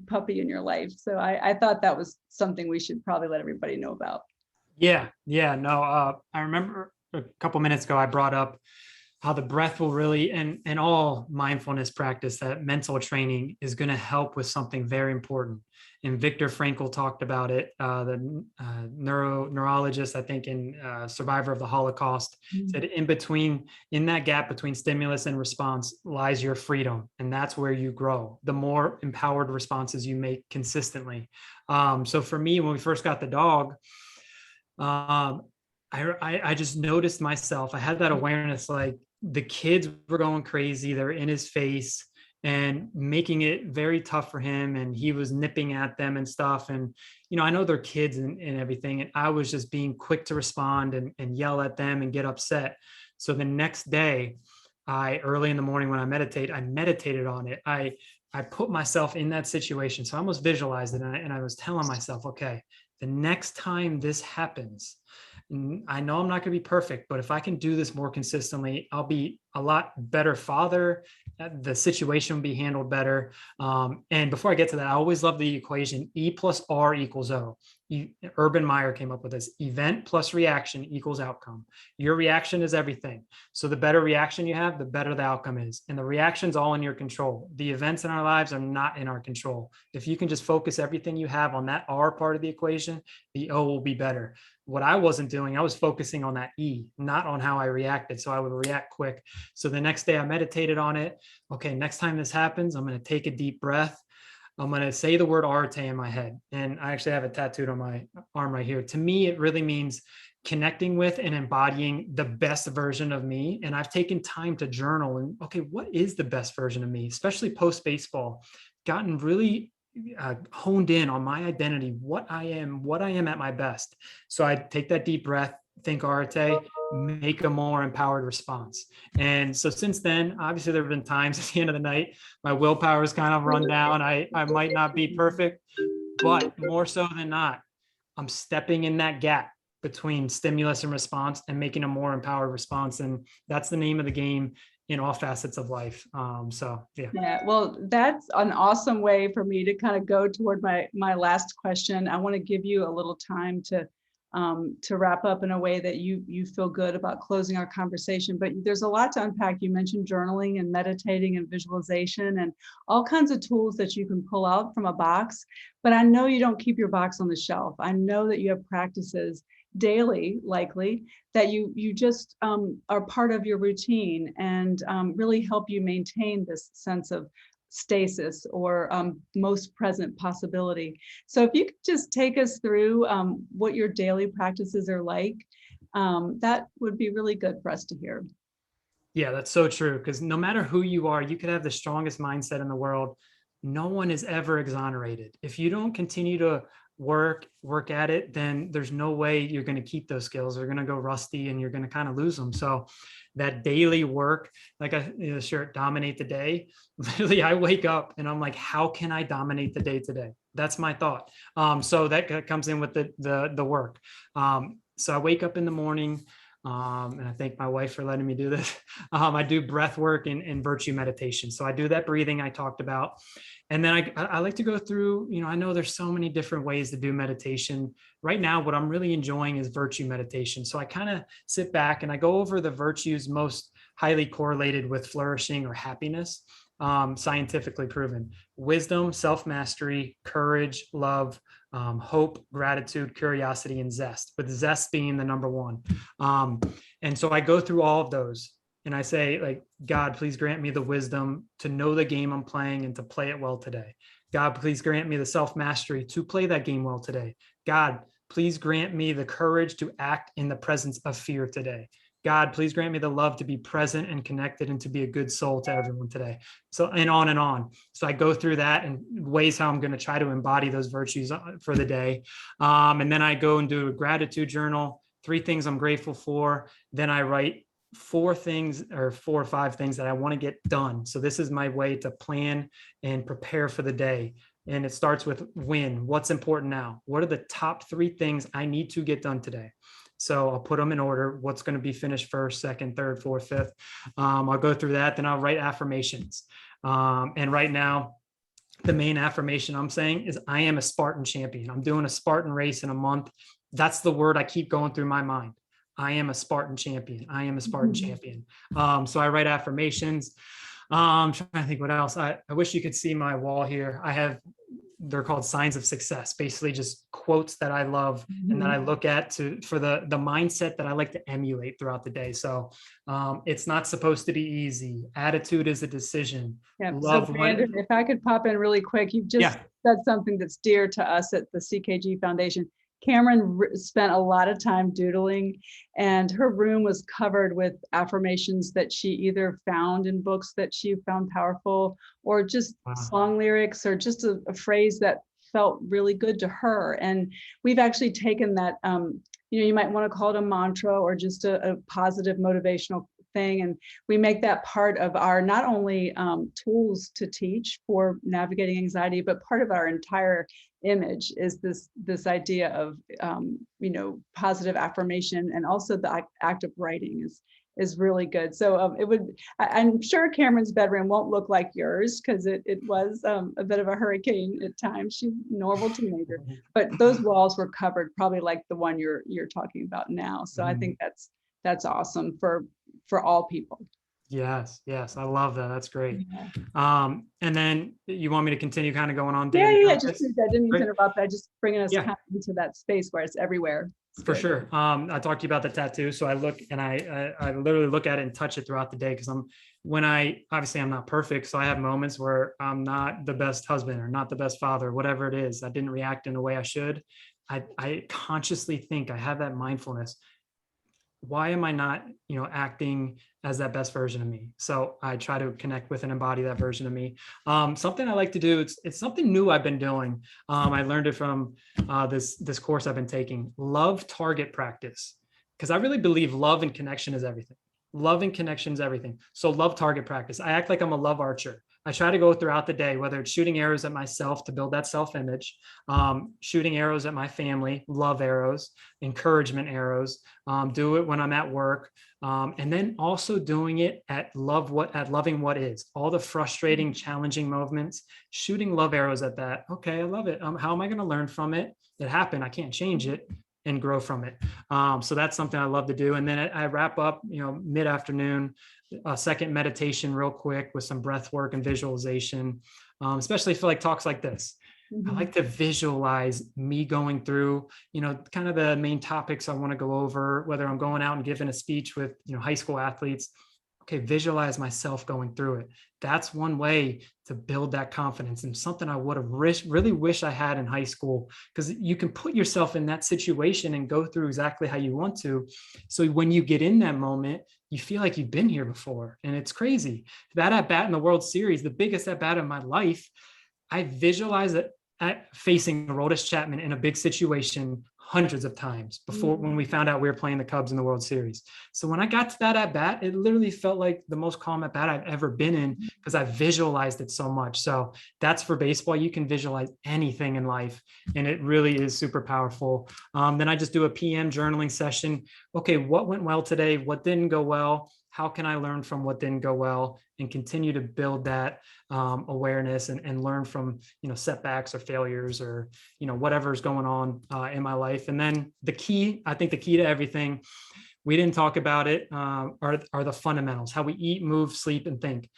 S1: puppy in your life. So I thought that was something we should probably let everybody know about.
S2: Yeah, no, I remember a couple minutes ago, I brought up how the breath will really, and all mindfulness practice, that mental training is going to help with something very important. And Viktor Frankl talked about it, the neurologist, I think, in Survivor of the Holocaust, said in that gap between stimulus and response lies your freedom. And that's where you grow, the more empowered responses you make consistently. So for me, when we first got the dog, I just noticed myself. I had that awareness, like the kids were going crazy. They're in his face and making it very tough for him. And he was nipping at them and stuff. And, I know they're kids and everything. And I was just being quick to respond and yell at them and get upset. So the next day, early in the morning when I meditated on it. I put myself in that situation. So I almost visualized it. And I was telling myself, okay, the next time this happens, I know I'm not going to be perfect, but if I can do this more consistently, I'll be a lot better father. The situation will be handled better. And before I get to that, I always love the equation E plus R equals O. Urban Meyer came up with this: event plus reaction equals outcome. Your reaction is everything. So the better reaction you have, the better the outcome is. And the reaction's all in your control. The events in our lives are not in our control. If you can just focus everything you have on that R part of the equation, the O will be better. What I wasn't doing, I was focusing on that E, not on how I reacted. So I would react quick. So the next day I meditated on it. Okay, next time this happens, I'm going to take a deep breath. I'm going to say the word Arte in my head. And I actually have it tattooed on my arm right here. To me, it really means connecting with and embodying the best version of me. And I've taken time to journal and, okay, what is the best version of me, especially post baseball, gotten really honed in on my identity, what I am at my best. So I take that deep breath, think Arte, make a more empowered response. And so since then, obviously there have been times at the end of the night, my willpower is kind of run down. I might not be perfect, but more so than not, I'm stepping in that gap between stimulus and response and making a more empowered response. And that's the name of the game in all facets of life.
S1: Yeah, well, that's an awesome way for me to kind of go toward my last question. I want to give you a little time to wrap up in a way that you feel good about closing our conversation. But there's a lot to unpack. You mentioned journaling and meditating and visualization and all kinds of tools that you can pull out from a box. But I know you don't keep your box on the shelf. I know that you have practices daily, likely, that you just are part of your routine and really help you maintain this sense of stasis or most present possibility. So if you could just take us through what your daily practices are like, that would be really good for us to hear.
S2: Yeah, that's so true. Because no matter who you are, you could have the strongest mindset in the world. No one is ever exonerated. If you don't continue to work at it, then there's no way you're going to keep those skills. They're going to go rusty and you're going to kind of lose them. So that daily work, like shirt, dominate the day. Literally, I wake up and I'm like, how can I dominate the day today? That's my thought. So that comes in with the work. So I wake up in the morning. And I thank my wife for letting me do this. I do breath work and virtue meditation. So I do that breathing I talked about. And then I like to go through, I know there's so many different ways to do meditation. Right now, what I'm really enjoying is virtue meditation. So I kind of sit back and I go over the virtues most highly correlated with flourishing or happiness, scientifically proven: wisdom, self-mastery, courage, love, hope, gratitude, curiosity, and zest, with zest being the number one. And so I go through all of those and I say, like, God, please grant me the wisdom to know the game I'm playing and to play it well today. God, please grant me the self-mastery to play that game well today. God, please grant me the courage to act in the presence of fear today. God, please grant me the love to be present and connected and to be a good soul to everyone today. So, and on and on. So I go through that and ways how I'm going to try to embody those virtues for the day. And then I go and do a gratitude journal, 3 things I'm grateful for. Then I write 4 or 5 things that I want to get done. So this is my way to plan and prepare for the day. And it starts with win. What's important now? What are the top 3 things I need to get done today? So I'll put them in order. What's going to be finished first, second, third, fourth, fifth. I'll go through that. Then I'll write affirmations. And right now, the main affirmation I'm saying is I am a Spartan champion. I'm doing a Spartan race in a month. That's the word I keep going through my mind. I am a Spartan champion. I am a Spartan champion. So I write affirmations. I'm trying to think what else. I wish you could see my wall here. They're called signs of success, basically just quotes that I love and that I look at for the mindset that I like to emulate throughout the day. So it's not supposed to be easy. Attitude is a decision.
S1: Yeah.
S2: Love
S1: So Brandon, if I could pop in really quick, you've just said something that's dear to us at the CKG Foundation. Cameron spent a lot of time doodling, and her room was covered with affirmations that she either found in books that she found powerful, or just song lyrics, or just a phrase that felt really good to her. And we've actually taken that, you might want to call it a mantra or just a positive motivational thing. And we make that part of our not only tools to teach for navigating anxiety, but part of our entire image is this idea of positive affirmation, and also the act of writing is really good. So I'm sure Cameron's bedroom won't look like yours, because it was a bit of a hurricane at times. She's a normal teenager, but those walls were covered probably like the one you're talking about now. So I think that's awesome for all people.
S2: Yes. I love that. That's great. And then you want me to continue kind of going on?
S1: Yeah. I didn't mean to interrupt. That just bringing us kind of into that space where it's everywhere.
S2: For sure. I talked to you about the tattoo. So I look and I literally look at it and touch it throughout the day, because obviously I'm not perfect. So I have moments where I'm not the best husband or not the best father, whatever it is. I didn't react in the way I should. I consciously think, I have that mindfulness. Why am I not, acting as that best version of me? So I try to connect with and embody that version of me. Something I like to do, it's something new I've been doing. I learned it from this course I've been taking, love target practice, because I really believe love and connection is everything. Love and connection is everything. So love target practice. I act like I'm a love archer. I try to go throughout the day, whether it's shooting arrows at myself to build that self-image, shooting arrows at my family, love arrows, encouragement arrows, do it when I'm at work. And then also doing it at loving what is, all the frustrating, challenging moments, shooting love arrows at that. Okay, I love it. How am I going to learn from it? It happened. I can't change it, and grow from it. So that's something I love to do. And then I wrap up, mid-afternoon, a second meditation real quick with some breath work and visualization, especially for talks like this. I like to visualize me going through, kind of the main topics I want to go over, whether I'm going out and giving a speech with, high school athletes. Okay, visualize myself going through it. That's one way to build that confidence, and something I would have really wish I had in high school, because you can put yourself in that situation and go through exactly how you want to. So when you get in that moment, you feel like you've been here before, and it's crazy. That at bat in the World Series, the biggest at bat of my life, I visualize it at facing Aroldis Chapman in a big situation hundreds of times before, when we found out we were playing the Cubs in the World Series. So when I got to that at bat, it literally felt like the most calm at bat I've ever been in, because I visualized it so much. So that's for baseball. You can visualize anything in life, and it really is super powerful. Then I just do a PM journaling session. Okay, what went well today? What didn't go well? How can I learn from what didn't go well, and continue to build that awareness and learn from, setbacks or failures, or, whatever's going on in my life. And then I think the key to everything, we didn't talk about it, are the fundamentals, how we eat, move, sleep, and think.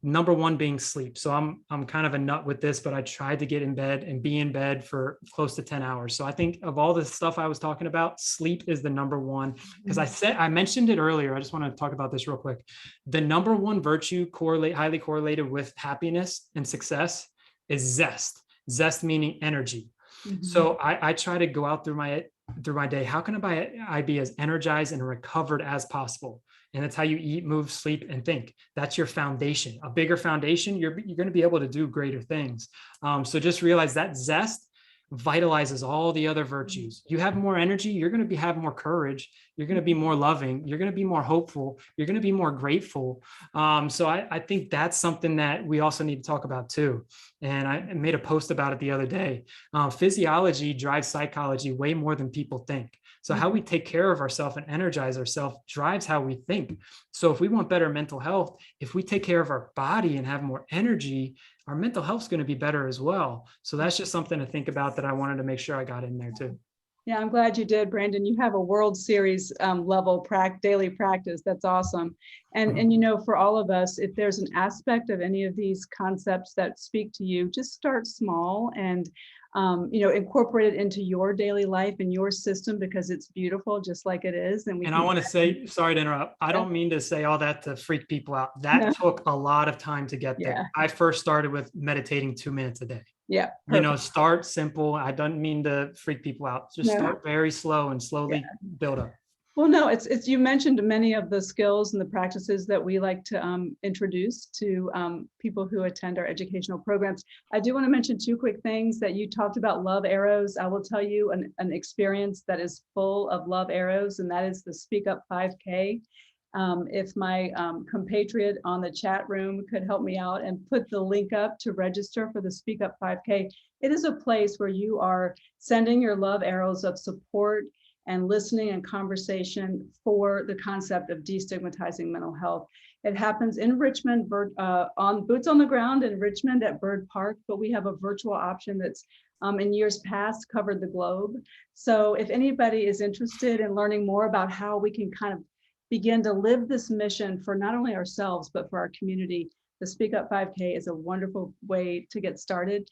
S2: Number one being sleep. So I'm kind of a nut with this, but I tried to get in bed and be in bed for close to 10 hours. So I think of all the stuff I was talking about, sleep is the number one, because I mentioned it earlier. I just want to talk about this real quick. The number one virtue highly correlated with happiness and success is zest. Zest meaning energy. So I try to go out through my day. How can I be as energized and recovered as possible? And that's how you eat, move, sleep, and think. That's your foundation. A bigger foundation, you're going to be able to do greater things. So just realize that zest, vitalizes all the other virtues. You have more energy, you're going to have more courage, you're going to be more loving, you're going to be more hopeful, you're going to be more grateful. So I think that's something that we also need to talk about too. And I made a post about it the other day. Physiology drives psychology way more than people think. So how we take care of ourselves and energize ourselves drives how we think. So if we want better mental health, if we take care of our body and have more energy, our mental health is going to be better as well. So that's just something to think about that I wanted to make sure I got in there too.
S1: Yeah, I'm glad you did, Brandon. You have a World Series level daily practice. That's awesome. And you know, for all of us, if there's an aspect of any of these concepts that speak to you, just start small and you know, incorporate it into your daily life and your system, because it's beautiful just like it is.
S2: And I want to say, sorry to interrupt, I don't mean to say all that to freak people out. That took a lot of time to get there. I first started with meditating 2 minutes a day.
S1: Yeah. Perfect.
S2: You know, start simple. I don't mean to freak people out. Just start very slow and slowly build up.
S1: Well, no, it's you mentioned many of the skills and the practices that we like to introduce to people who attend our educational programs. I do want to mention two quick things that you talked about. Love arrows. I will tell you an experience that is full of love arrows, and that is the Speak Up 5K. If my compatriot on the chat room could help me out and put the link up to register for the Speak Up 5K, it is a place where you are sending your love arrows of support and listening and conversation for the concept of destigmatizing mental health. It happens in Richmond, on boots on the ground in Richmond at Bird Park, but we have a virtual option that's in years past covered the globe. So if anybody is interested in learning more about how we can kind of begin to live this mission for not only ourselves, but for our community, the Speak Up 5K is a wonderful way to get started.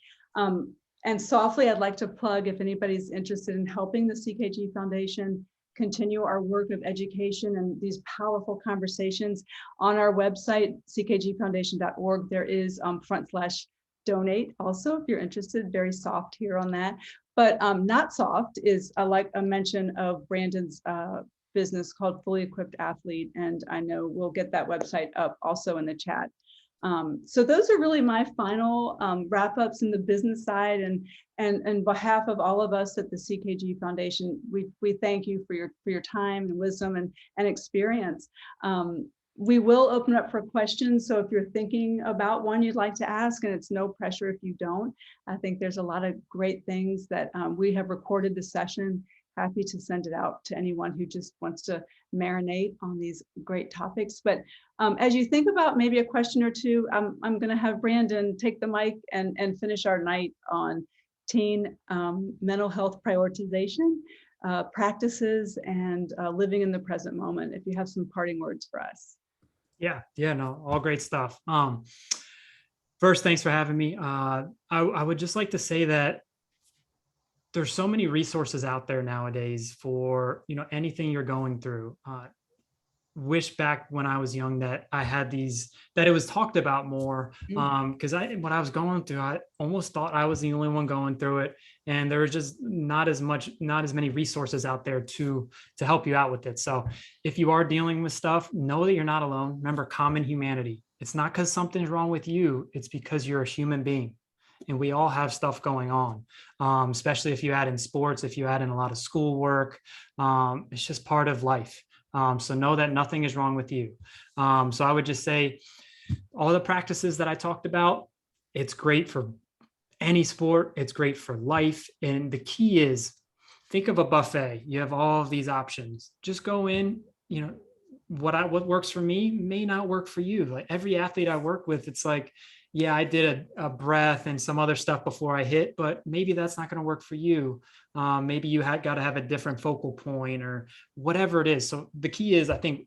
S1: And softly, I'd like to plug, if anybody's interested in helping the CKG Foundation continue our work of education and these powerful conversations, on our website, ckgfoundation.org, there is /donate also, if you're interested. Very soft here on that. But not soft is like a mention of Brandon's business called Fully Equipped Athlete. And I know we'll get that website up also in the chat. So those are really my final wrap-ups in the business side, and on behalf of all of us at the CKG Foundation, we thank you for your time and wisdom and experience. We will open up for questions, so if you're thinking about one you'd like to ask, and it's no pressure if you don't. I think there's a lot of great things that we have recorded the session. Happy to send it out to anyone who just wants to marinate on these great topics. But as you think about maybe a question or two, I'm going to have Brandon take the mic and finish our night on teen mental health prioritization, practices, and living in the present moment. If you have some parting words for us.
S2: Yeah, no, all great stuff. First, thanks for having me. I would just like to say that there's so many resources out there nowadays for, you know, anything you're going through. Wish back when I was young that I had these, that it was talked about more. Because when I was going through, I almost thought I was the only one going through it. And there was just not as many resources out there to help you out with it. So if you are dealing with stuff, know that you're not alone. Remember, common humanity. It's not because something's wrong with you. It's because you're a human being. And we all have stuff going on, especially if you add in sports, if you add in a lot of schoolwork. It's just part of life. So know that nothing is wrong with you. So I would just say all the practices that I talked about, it's great for any sport. It's great for life. And the key is, think of a buffet. You have all of these options. Just go in, you know, what works for me may not work for you. Like every athlete I work with, it's like, yeah, I did a breath and some other stuff before I hit, but maybe that's not going to work for you. Maybe you got to have a different focal point or whatever it is. So the key is, I think,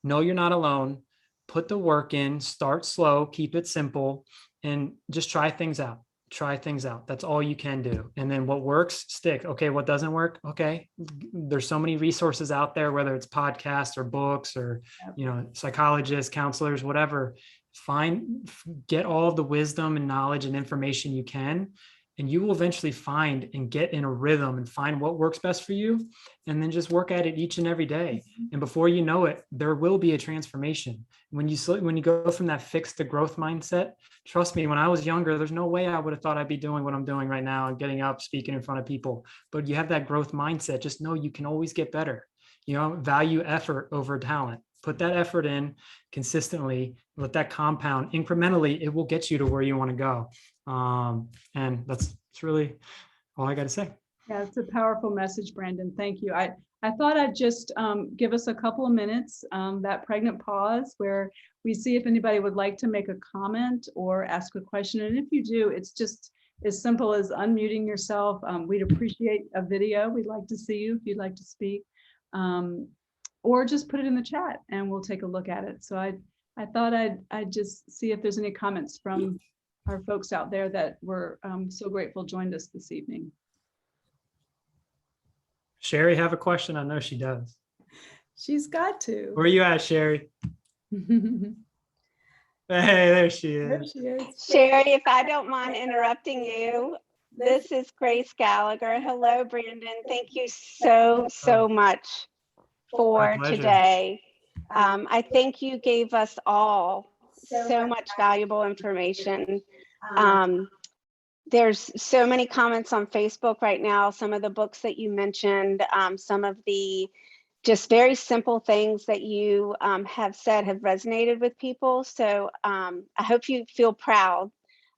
S2: know you're not alone, put the work in, start slow, keep it simple, and just try things out. Try things out. That's all you can do. And then what works, stick. Okay, what doesn't work? Okay. There's so many resources out there, whether it's podcasts or books or, you know, psychologists, counselors, whatever. Get all of the wisdom and knowledge and information you can, and you will eventually find and get in a rhythm and find what works best for you, and then just work at it each and every day. And before you know it, there will be a transformation. When you go from that fixed to growth mindset, trust me, when I was younger, there's no way I would have thought I'd be doing what I'm doing right now and getting up, speaking in front of people. But you have that growth mindset, just know you can always get better. Value effort over talent. Put that effort in consistently, let that compound incrementally, it will get you to where you want to go. And that's really all I got to say.
S1: Yeah, it's a powerful message, Brandon. Thank you. I thought I'd just give us a couple of minutes, that pregnant pause where we see if anybody would like to make a comment or ask a question. And if you do, it's just as simple as unmuting yourself. We'd appreciate a video. We'd like to see you if you'd like to speak. Or just put it in the chat and we'll take a look at it. So I thought I'd just see if there's any comments from our folks out there that were so grateful joined us this evening.
S2: Sherry have a question? I know she does.
S1: She's got to.
S2: Where are you at, Sherry? Hey, there she is.
S1: There she is.
S3: Sherry, if I don't mind interrupting you, this is Grace Gallagher. Hello, Brandon. Thank you so much for today. I think you gave us all so much valuable information. There's so many comments on Facebook right now, some of the books that you mentioned, some of the just very simple things that you have said have resonated with people. So I hope you feel proud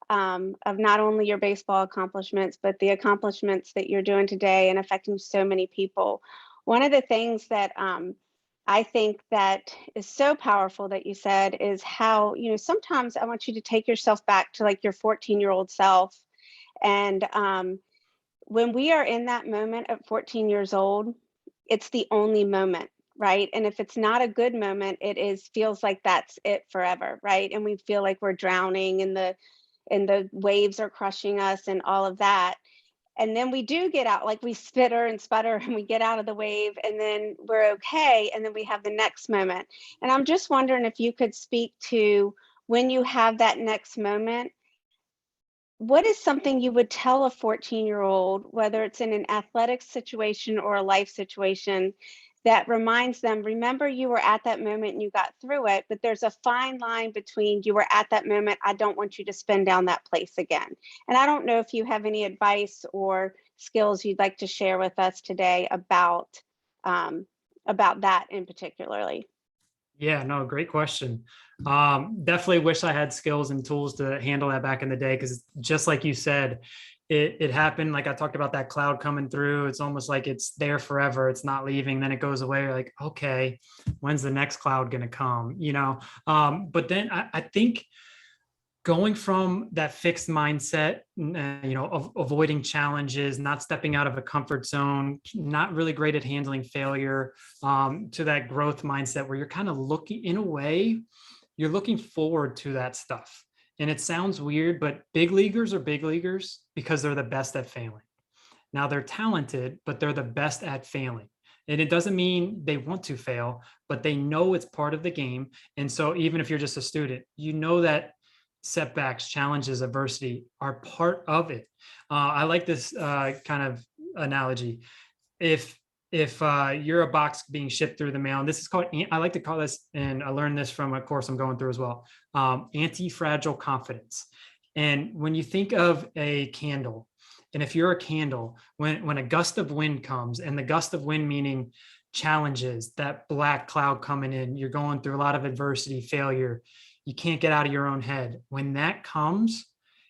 S3: of not only your baseball accomplishments, but the accomplishments that you're doing today and affecting so many people. One of the things that I think that is so powerful that you said is how, sometimes I want you to take yourself back to like your 14-year-old self. And when we are in that moment at 14 years old, it's the only moment, right? And if it's not a good moment, feels like that's it forever, right? And we feel like we're drowning and the waves are crushing us and all of that. And then we do get out, like we spitter and sputter and we get out of the wave and then we're okay. And then we have the next moment. And I'm just wondering if you could speak to when you have that next moment, what is something you would tell a 14-year-old, whether it's in an athletic situation or a life situation, that reminds them, remember you were at that moment and you got through it, but there's a fine line between you were at that moment, I don't want you to spin down that place again. And I don't know if you have any advice or skills you'd like to share with us today about that in particularly.
S2: Yeah, no, great question. Definitely wish I had skills and tools to handle that back in the day, because just like you said, it happened. Like I talked about that cloud coming through. It's almost like it's there forever. It's not leaving. Then it goes away. You're like, okay, when's the next cloud going to come? But then I think going from that fixed mindset, of avoiding challenges, not stepping out of a comfort zone, not really great at handling failure, to that growth mindset where you're kind of looking, in a way, you're looking forward to that stuff. And it sounds weird, but big leaguers are big leaguers because they're the best at failing. Now they're talented, but they're the best at failing. And it doesn't mean they want to fail, but they know it's part of the game. And so even if you're just a student, you know that setbacks, challenges, adversity are part of it. I like this kind of analogy. If you're a box being shipped through the mail, and this is called, I like to call this, and I learned this from a course I'm going through as well, anti-fragile confidence. And when you think of a candle, and if you're a candle, when a gust of wind comes, and the gust of wind meaning challenges, that black cloud coming in, you're going through a lot of adversity, failure, you can't get out of your own head. When that comes,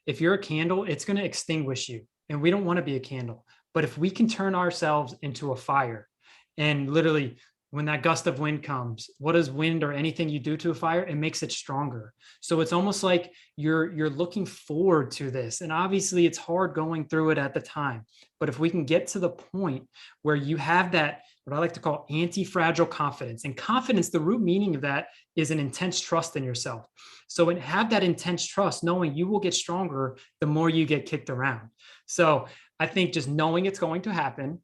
S2: if you're a candle, it's going to extinguish you. And we don't want to be a candle. But if we can turn ourselves into a fire, and literally when that gust of wind comes, what does wind or anything you do to a fire? It makes it stronger. So it's almost like you're looking forward to this. And obviously it's hard going through it at the time. But if we can get to the point where you have that, what I like to call anti-fragile confidence, and confidence, the root meaning of that is an intense trust in yourself. So have that intense trust, knowing you will get stronger the more you get kicked around. So I think just knowing it's going to happen,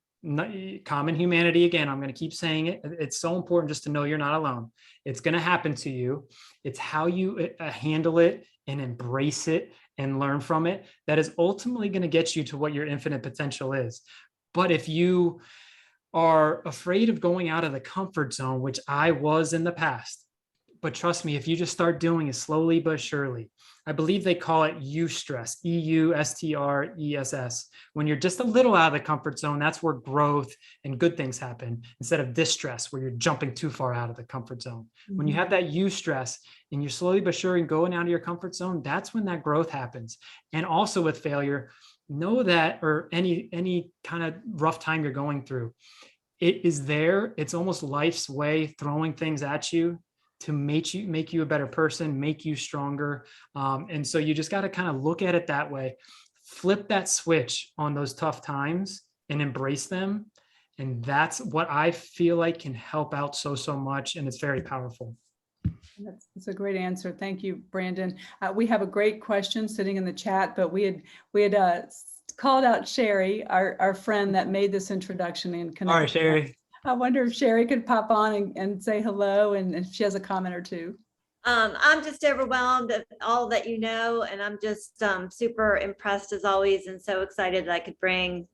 S2: common humanity, again, I'm going to keep saying it. It's so important just to know you're not alone. It's going to happen to you. It's how you handle it and embrace it and learn from it, that is ultimately going to get you to what your infinite potential is. But if you are afraid of going out of the comfort zone, which I was in the past, but trust me, if you just start doing it slowly but surely, I believe they call it eustress, EUSTRESS. When you're just a little out of the comfort zone, that's where growth and good things happen, instead of distress, where you're jumping too far out of the comfort zone. When you have that eustress and you're slowly but surely going out of your comfort zone, that's when that growth happens. And also with failure, know that, or any kind of rough time you're going through, it is there. It's almost life's way throwing things at you to make you a better person, make you stronger. And so you just got to kind of look at it that way, flip that switch on those tough times and embrace them. And that's what I feel like can help out so much. And it's very powerful.
S1: That's a great answer. Thank you, Brandon. We have a great question sitting in the chat, but we had called out Sherry, our friend that made this introduction and connected.
S2: All right, Sherry.
S1: I wonder if Sherry could pop on and say hello, and if she has a comment or two.
S4: I'm just overwhelmed at all that you know, and I'm just super impressed as always, and so excited that I could bring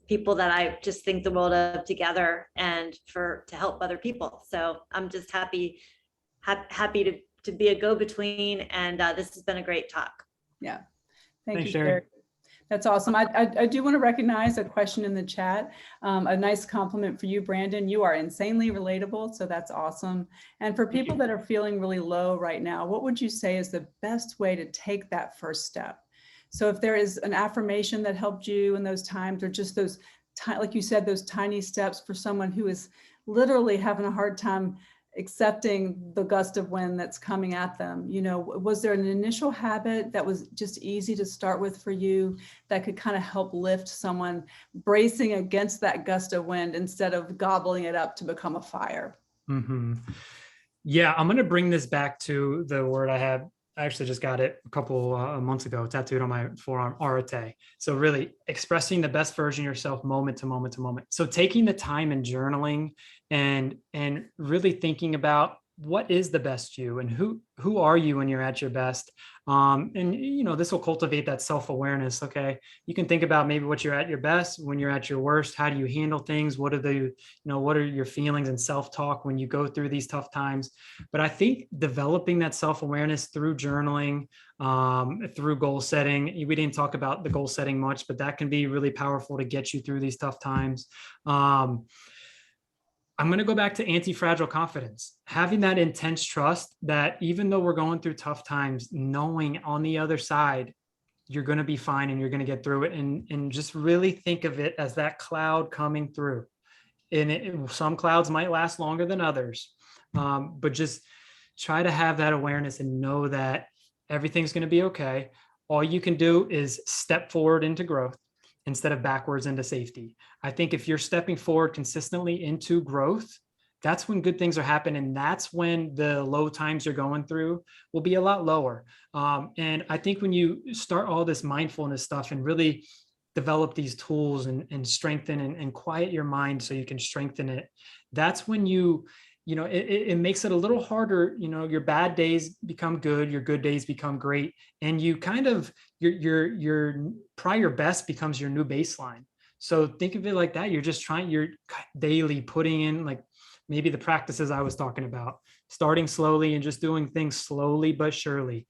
S4: people that I just think the world of together and to help other people. So I'm just happy to be a go-between, and this has been a great talk.
S1: Yeah, thank
S2: Thanks,
S1: you,
S2: Sherry.
S1: Sherry. That's awesome. I do want to recognize a question in the chat. A nice compliment for you, Brandon. You are insanely relatable, so that's awesome. And for people that are feeling really low right now, what would you say is the best way to take that first step? So if there is an affirmation that helped you in those times, or just those, like you said, those tiny steps for someone who is literally having a hard time accepting the gust of wind that's coming at them, was there an initial habit that was just easy to start with for you that could kind of help lift someone bracing against that gust of wind instead of gobbling it up to become a fire?
S2: Mm-hmm. Yeah, I'm going to bring this back to the word I actually just got it a couple months ago, tattooed on my forearm, arate. So really expressing the best version of yourself moment to moment to moment. So taking the time and journaling and really thinking about what is the best you, and who are you when you're at your best. And this will cultivate that self-awareness. Okay, you can think about maybe what you're at your best, when you're at your worst, how do you handle things, what are your feelings and self-talk when you go through these tough times. But I think developing that self-awareness through journaling, through goal setting, we didn't talk about the goal setting much, but that can be really powerful to get you through these tough times. I'm going to go back to anti-fragile confidence, having that intense trust that even though we're going through tough times, knowing on the other side, you're going to be fine and you're going to get through it. And just really think of it as that cloud coming through. And some clouds might last longer than others, but just try to have that awareness and know that everything's going to be okay. All you can do is step forward into growth instead of backwards into safety. I think if you're stepping forward consistently into growth, that's when good things are happening. And that's when the low times you're going through will be a lot lower. And I think when you start all this mindfulness stuff and really develop these tools and strengthen and quiet your mind so you can strengthen it, that's when it makes it a little harder. Your bad days become good, your good days become great, and you kind of your prior best becomes your new baseline. So think of it like that. You're daily putting in, like, maybe the practices I was talking about, starting slowly and just doing things slowly but surely.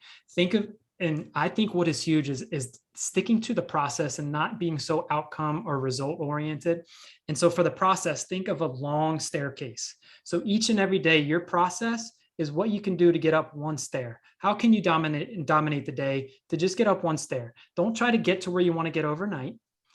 S2: And I think what is huge is sticking to the process and not being so outcome or result oriented. And so for the process, think of a long staircase. So each and every day, your process is what you can do to get up one stair. How can you dominate the day to just get up one stair? Don't try to get to where you want to get overnight.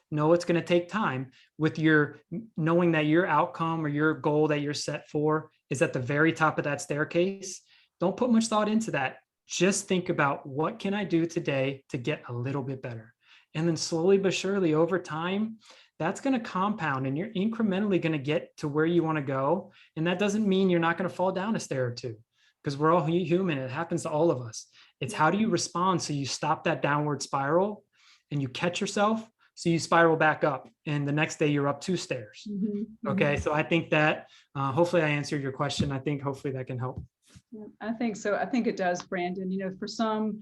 S2: No, it's going to take time, with your knowing that your outcome or your goal that you're set for is at the very top of that staircase. Don't put much thought into that. Just think about, what can I do today to get a little bit better? And then slowly but surely over time, that's going to compound and you're incrementally going to get to where you want to go. And that doesn't mean you're not going to fall down a stair or two, because we're all human. It happens to all of us. It's how do you respond so you stop that downward spiral and you catch yourself, so you spiral back up, and the next day you're up 2 stairs.
S1: Mm-hmm.
S2: Okay, so I think that hopefully I answered your question. I think hopefully that can help.
S1: Yeah, I think so. I think it does, Brandon. For some,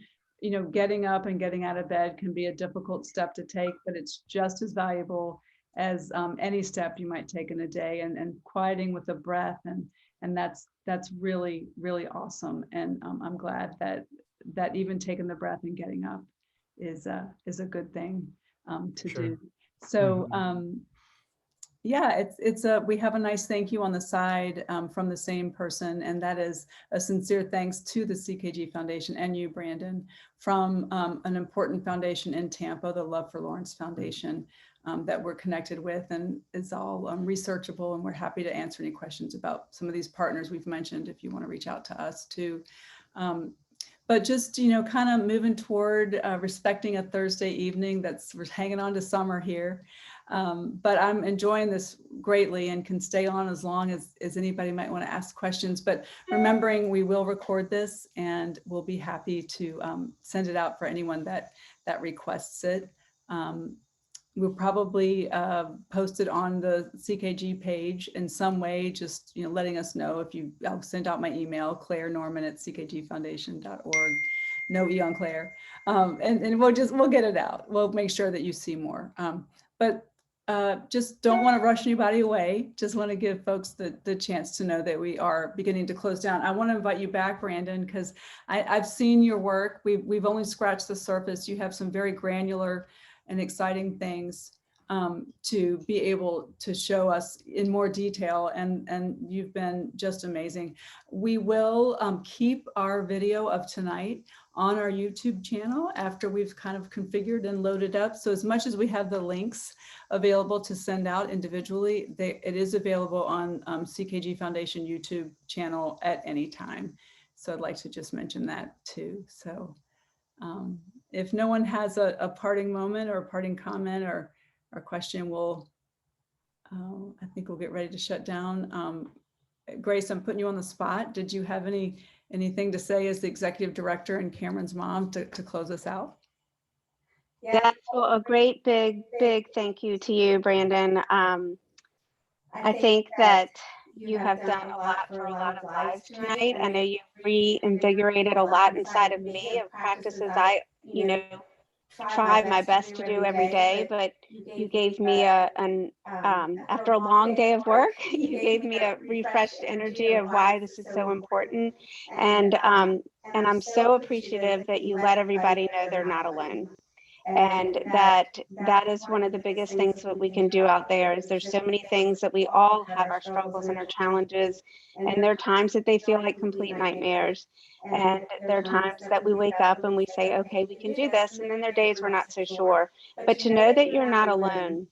S1: getting up and getting out of bed can be a difficult step to take, but it's just as valuable as any step you might take in a day, and quieting with the breath. And that's really, really awesome. And I'm glad that even taking the breath and getting up is a good thing to
S2: Sure.
S1: do. So yeah, we have a nice thank you on the side from the same person, and that is a sincere thanks to the CKG Foundation and you, Brandon, from an important foundation in Tampa, the Love for Lawrence Foundation, that we're connected with, and it's all researchable, and we're happy to answer any questions about some of these partners we've mentioned if you want to reach out to us too. But just, kind of moving toward respecting a Thursday evening we're hanging on to summer here. But I'm enjoying this greatly and can stay on as long as anybody might want to ask questions. But remembering we will record this, and we'll be happy to send it out for anyone that requests it. We'll probably post it on the CKG page in some way, just letting us know. I'll send out my email, clairenorman@ckgfoundation.org. No E on Claire. And we'll get it out. We'll make sure that you see more. But just don't want to rush anybody away. Just want to give folks the chance to know that we are beginning to close down. I want to invite you back, Brandon, because I've seen your work. We've only scratched the surface. You have some very granular and exciting things to be able to show us in more detail, and you've been just amazing. We will keep our video of tonight on our YouTube channel after we've kind of configured and loaded up. So as much as we have the links available to send out individually, it is available on CKG Foundation YouTube channel at any time. So I'd like to just mention that too. So if no one has a parting moment or a parting comment or question, I think we'll get ready to shut down. Grace, I'm putting you on the spot. Did you have anything to say as the executive director and Cameron's mom to close us out?
S3: That's a great big thank you to you, Brandon. I think that you have done a lot for a lot of lives tonight. I know you reinvigorated a lot inside of me of practices I, try my best to do every day, but you gave me after a long day of work, you gave me a refreshed energy of why this is so important. And I'm so appreciative that you let everybody know they're not alone. And that is one of the biggest things that we can do out there. Is there's so many things that we all have our struggles and our challenges, and there are times that they feel like complete nightmares, and there are times that we wake up and we say, okay, we can do this, and then there are days we're not so sure. But to know that you're not alone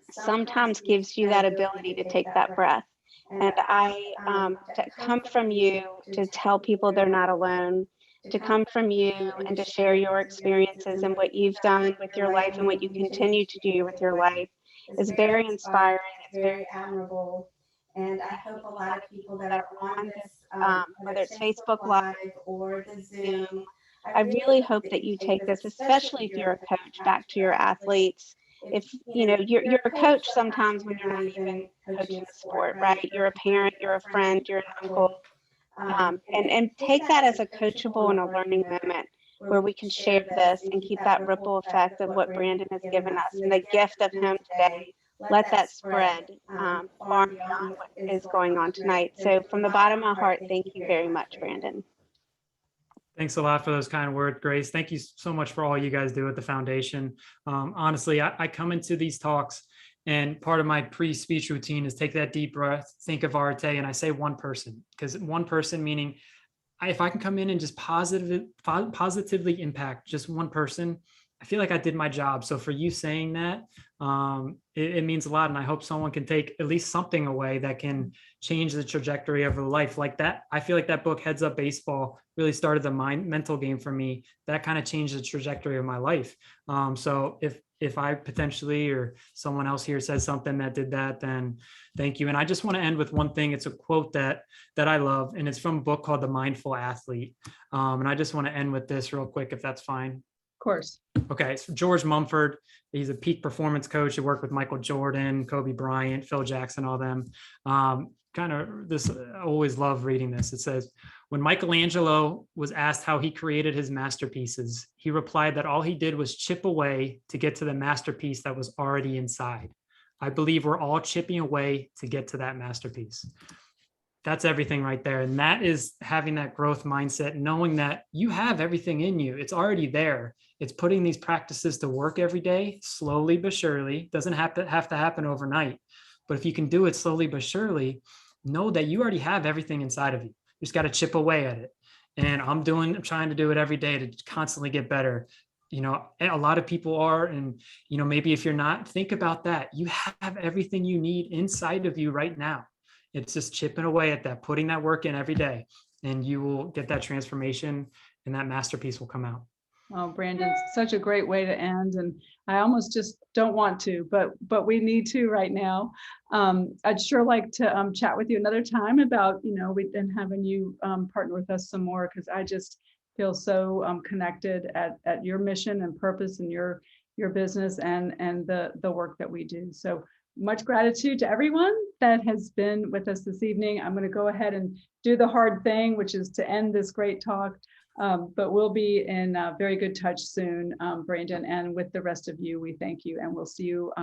S3: sometimes gives you that ability to take that breath. And to come from you to tell people they're not alone, to come from you and to share your experiences and what you've done with your life and what you continue to do with your life is very inspiring. It's very admirable. And I hope a lot of people that are on this, whether it's Facebook Live or the Zoom, I really hope that you take this, especially if you're a coach, back to your athletes. If you're a coach sometimes when you're not even coaching the sport, right? You're a parent, you're a friend, you're an uncle. And take that as a coachable and a learning moment where we can share this and keep that ripple effect of what Brandon has given us and the gift of him today. Let that spread far beyond what is going on tonight. So from the bottom of my heart, thank you very much, Brandon.
S2: Thanks a lot for those kind words, Grace. Thank you so much for all you guys do at the foundation. Honestly, I come into these talks, and part of my pre-speech routine is take that deep breath, think of Arte, and I say one person, because one person meaning if I can come in and just positively impact just one person, I feel like I did my job. So for you saying that, it means a lot. And I hope someone can take at least something away that can change the trajectory of their life like that. I feel like that book, Heads Up Baseball, really started the mental game for me. That kind of changed the trajectory of my life. So if I potentially or someone else here says something that did that, then thank you. And I just want to end with one thing. It's a quote that I love, and it's from a book called The Mindful Athlete. And I just want to end with this real quick, if that's fine.
S1: Of course.
S2: Okay, it's George Mumford. He's a peak performance coach. He worked with Michael Jordan, Kobe Bryant, Phil Jackson, all them. I always love reading this. It says, when Michelangelo was asked how he created his masterpieces, he replied that all he did was chip away to get to the masterpiece that was already inside. I believe we're all chipping away to get to that masterpiece. That's everything right there. And that is having that growth mindset, knowing that you have everything in you. It's already there. It's putting these practices to work every day, slowly but surely. Doesn't have to happen overnight. But if you can do it slowly but surely, know that you already have everything inside of you. You just got to chip away at it. And I'm trying to do it every day to constantly get better. You know, a lot of people are, and, you know, maybe if you're not, think about that. You have everything you need inside of you right now. It's just chipping away at that, putting that work in every day, and you will get that transformation and that masterpiece will come out.
S1: Oh, Brandon, such a great way to end. And I almost just don't want to, but we need to right now. I'd sure like to chat with you another time about, you know, and having you partner with us some more, because I just feel so connected at your mission and purpose and your business and the work that we do. So much gratitude to everyone that has been with us this evening. I'm going to go ahead and do the hard thing, which is to end this great talk. But we'll be in very good touch soon, Brandon, and with the rest of you, we thank you, and we'll see you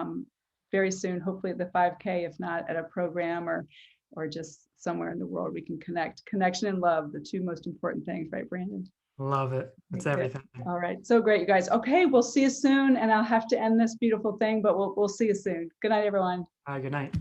S1: very soon, hopefully at the 5K, if not at a program or just somewhere in the world we can connect. Connection and love, the two most important things, right, Brandon?
S2: Love it. That's everything.
S1: All right, so great, you guys. Okay, we'll see you soon, and I'll have to end this beautiful thing, but we'll see you soon. Good night, everyone.
S2: Good night.